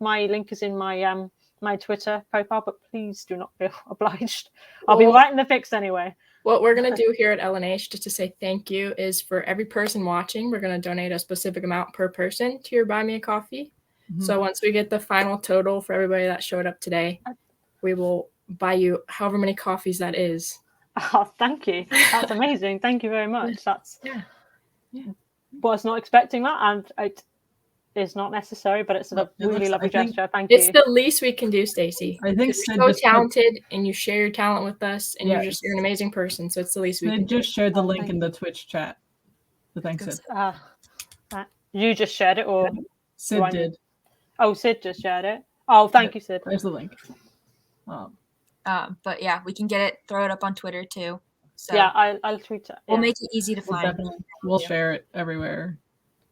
my link is in my my Twitter profile, but please do not feel obliged. I'll be writing the fics anyway. What we're going to do here at LNH, just to say thank you, is for every person watching, we're going to donate a specific amount per person to your Buy Me a Coffee. So once we get the final total for everybody that showed up today, we will buy you however many coffees that is. Oh, thank you. That's amazing. Thank you very much. That's was not expecting that, and is not necessary, but it's a really lovely gesture. Thank it's you. the least we can do, Stacey. I think you're so talented and you share your talent with us, and Yes. you're an amazing person. So it's the least we can do. Just shared the link in the Twitch chat. So thanks, Sid. You just shared it, or Sid did. Oh, Sid just shared it. Oh, thank you, Sid. There's the link. But yeah, we can get it, throw it up on Twitter too. So yeah, I'll tweet it. We'll make it easy to find. We'll share it everywhere.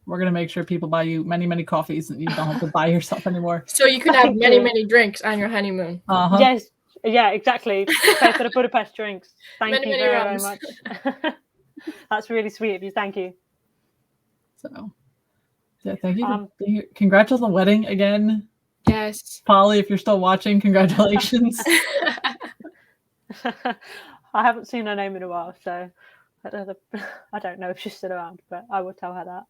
We're gonna make sure people buy you many, many coffees and you don't have to buy yourself anymore. So you can have many, many drinks on your honeymoon. Yes, yeah, exactly. Pay for the Budapest drinks. Thank you very much. That's really sweet of you. Thank you. So, yeah, thank you for being here. Congrats on the wedding again. Yes. Polly, if you're still watching, congratulations. I haven't seen her name in a while, so I don't know if she's still around, but I will tell her that.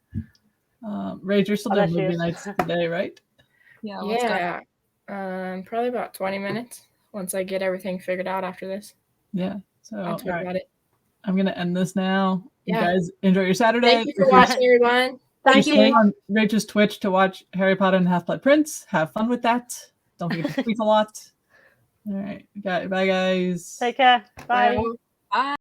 Rage, you're still doing movie nights today, right? Yeah. Probably about 20 minutes once I get everything figured out after this. Yeah. So I'll talk about it. I'm gonna end this now. Yeah. You guys enjoy your Saturday. Thank you for watching, everyone. Thank you. On Rage's Twitch to watch Harry Potter and Half-Blood Prince. Have fun with that. Don't forget to tweet a lot. All right. Bye, guys. Take care. Bye. Bye.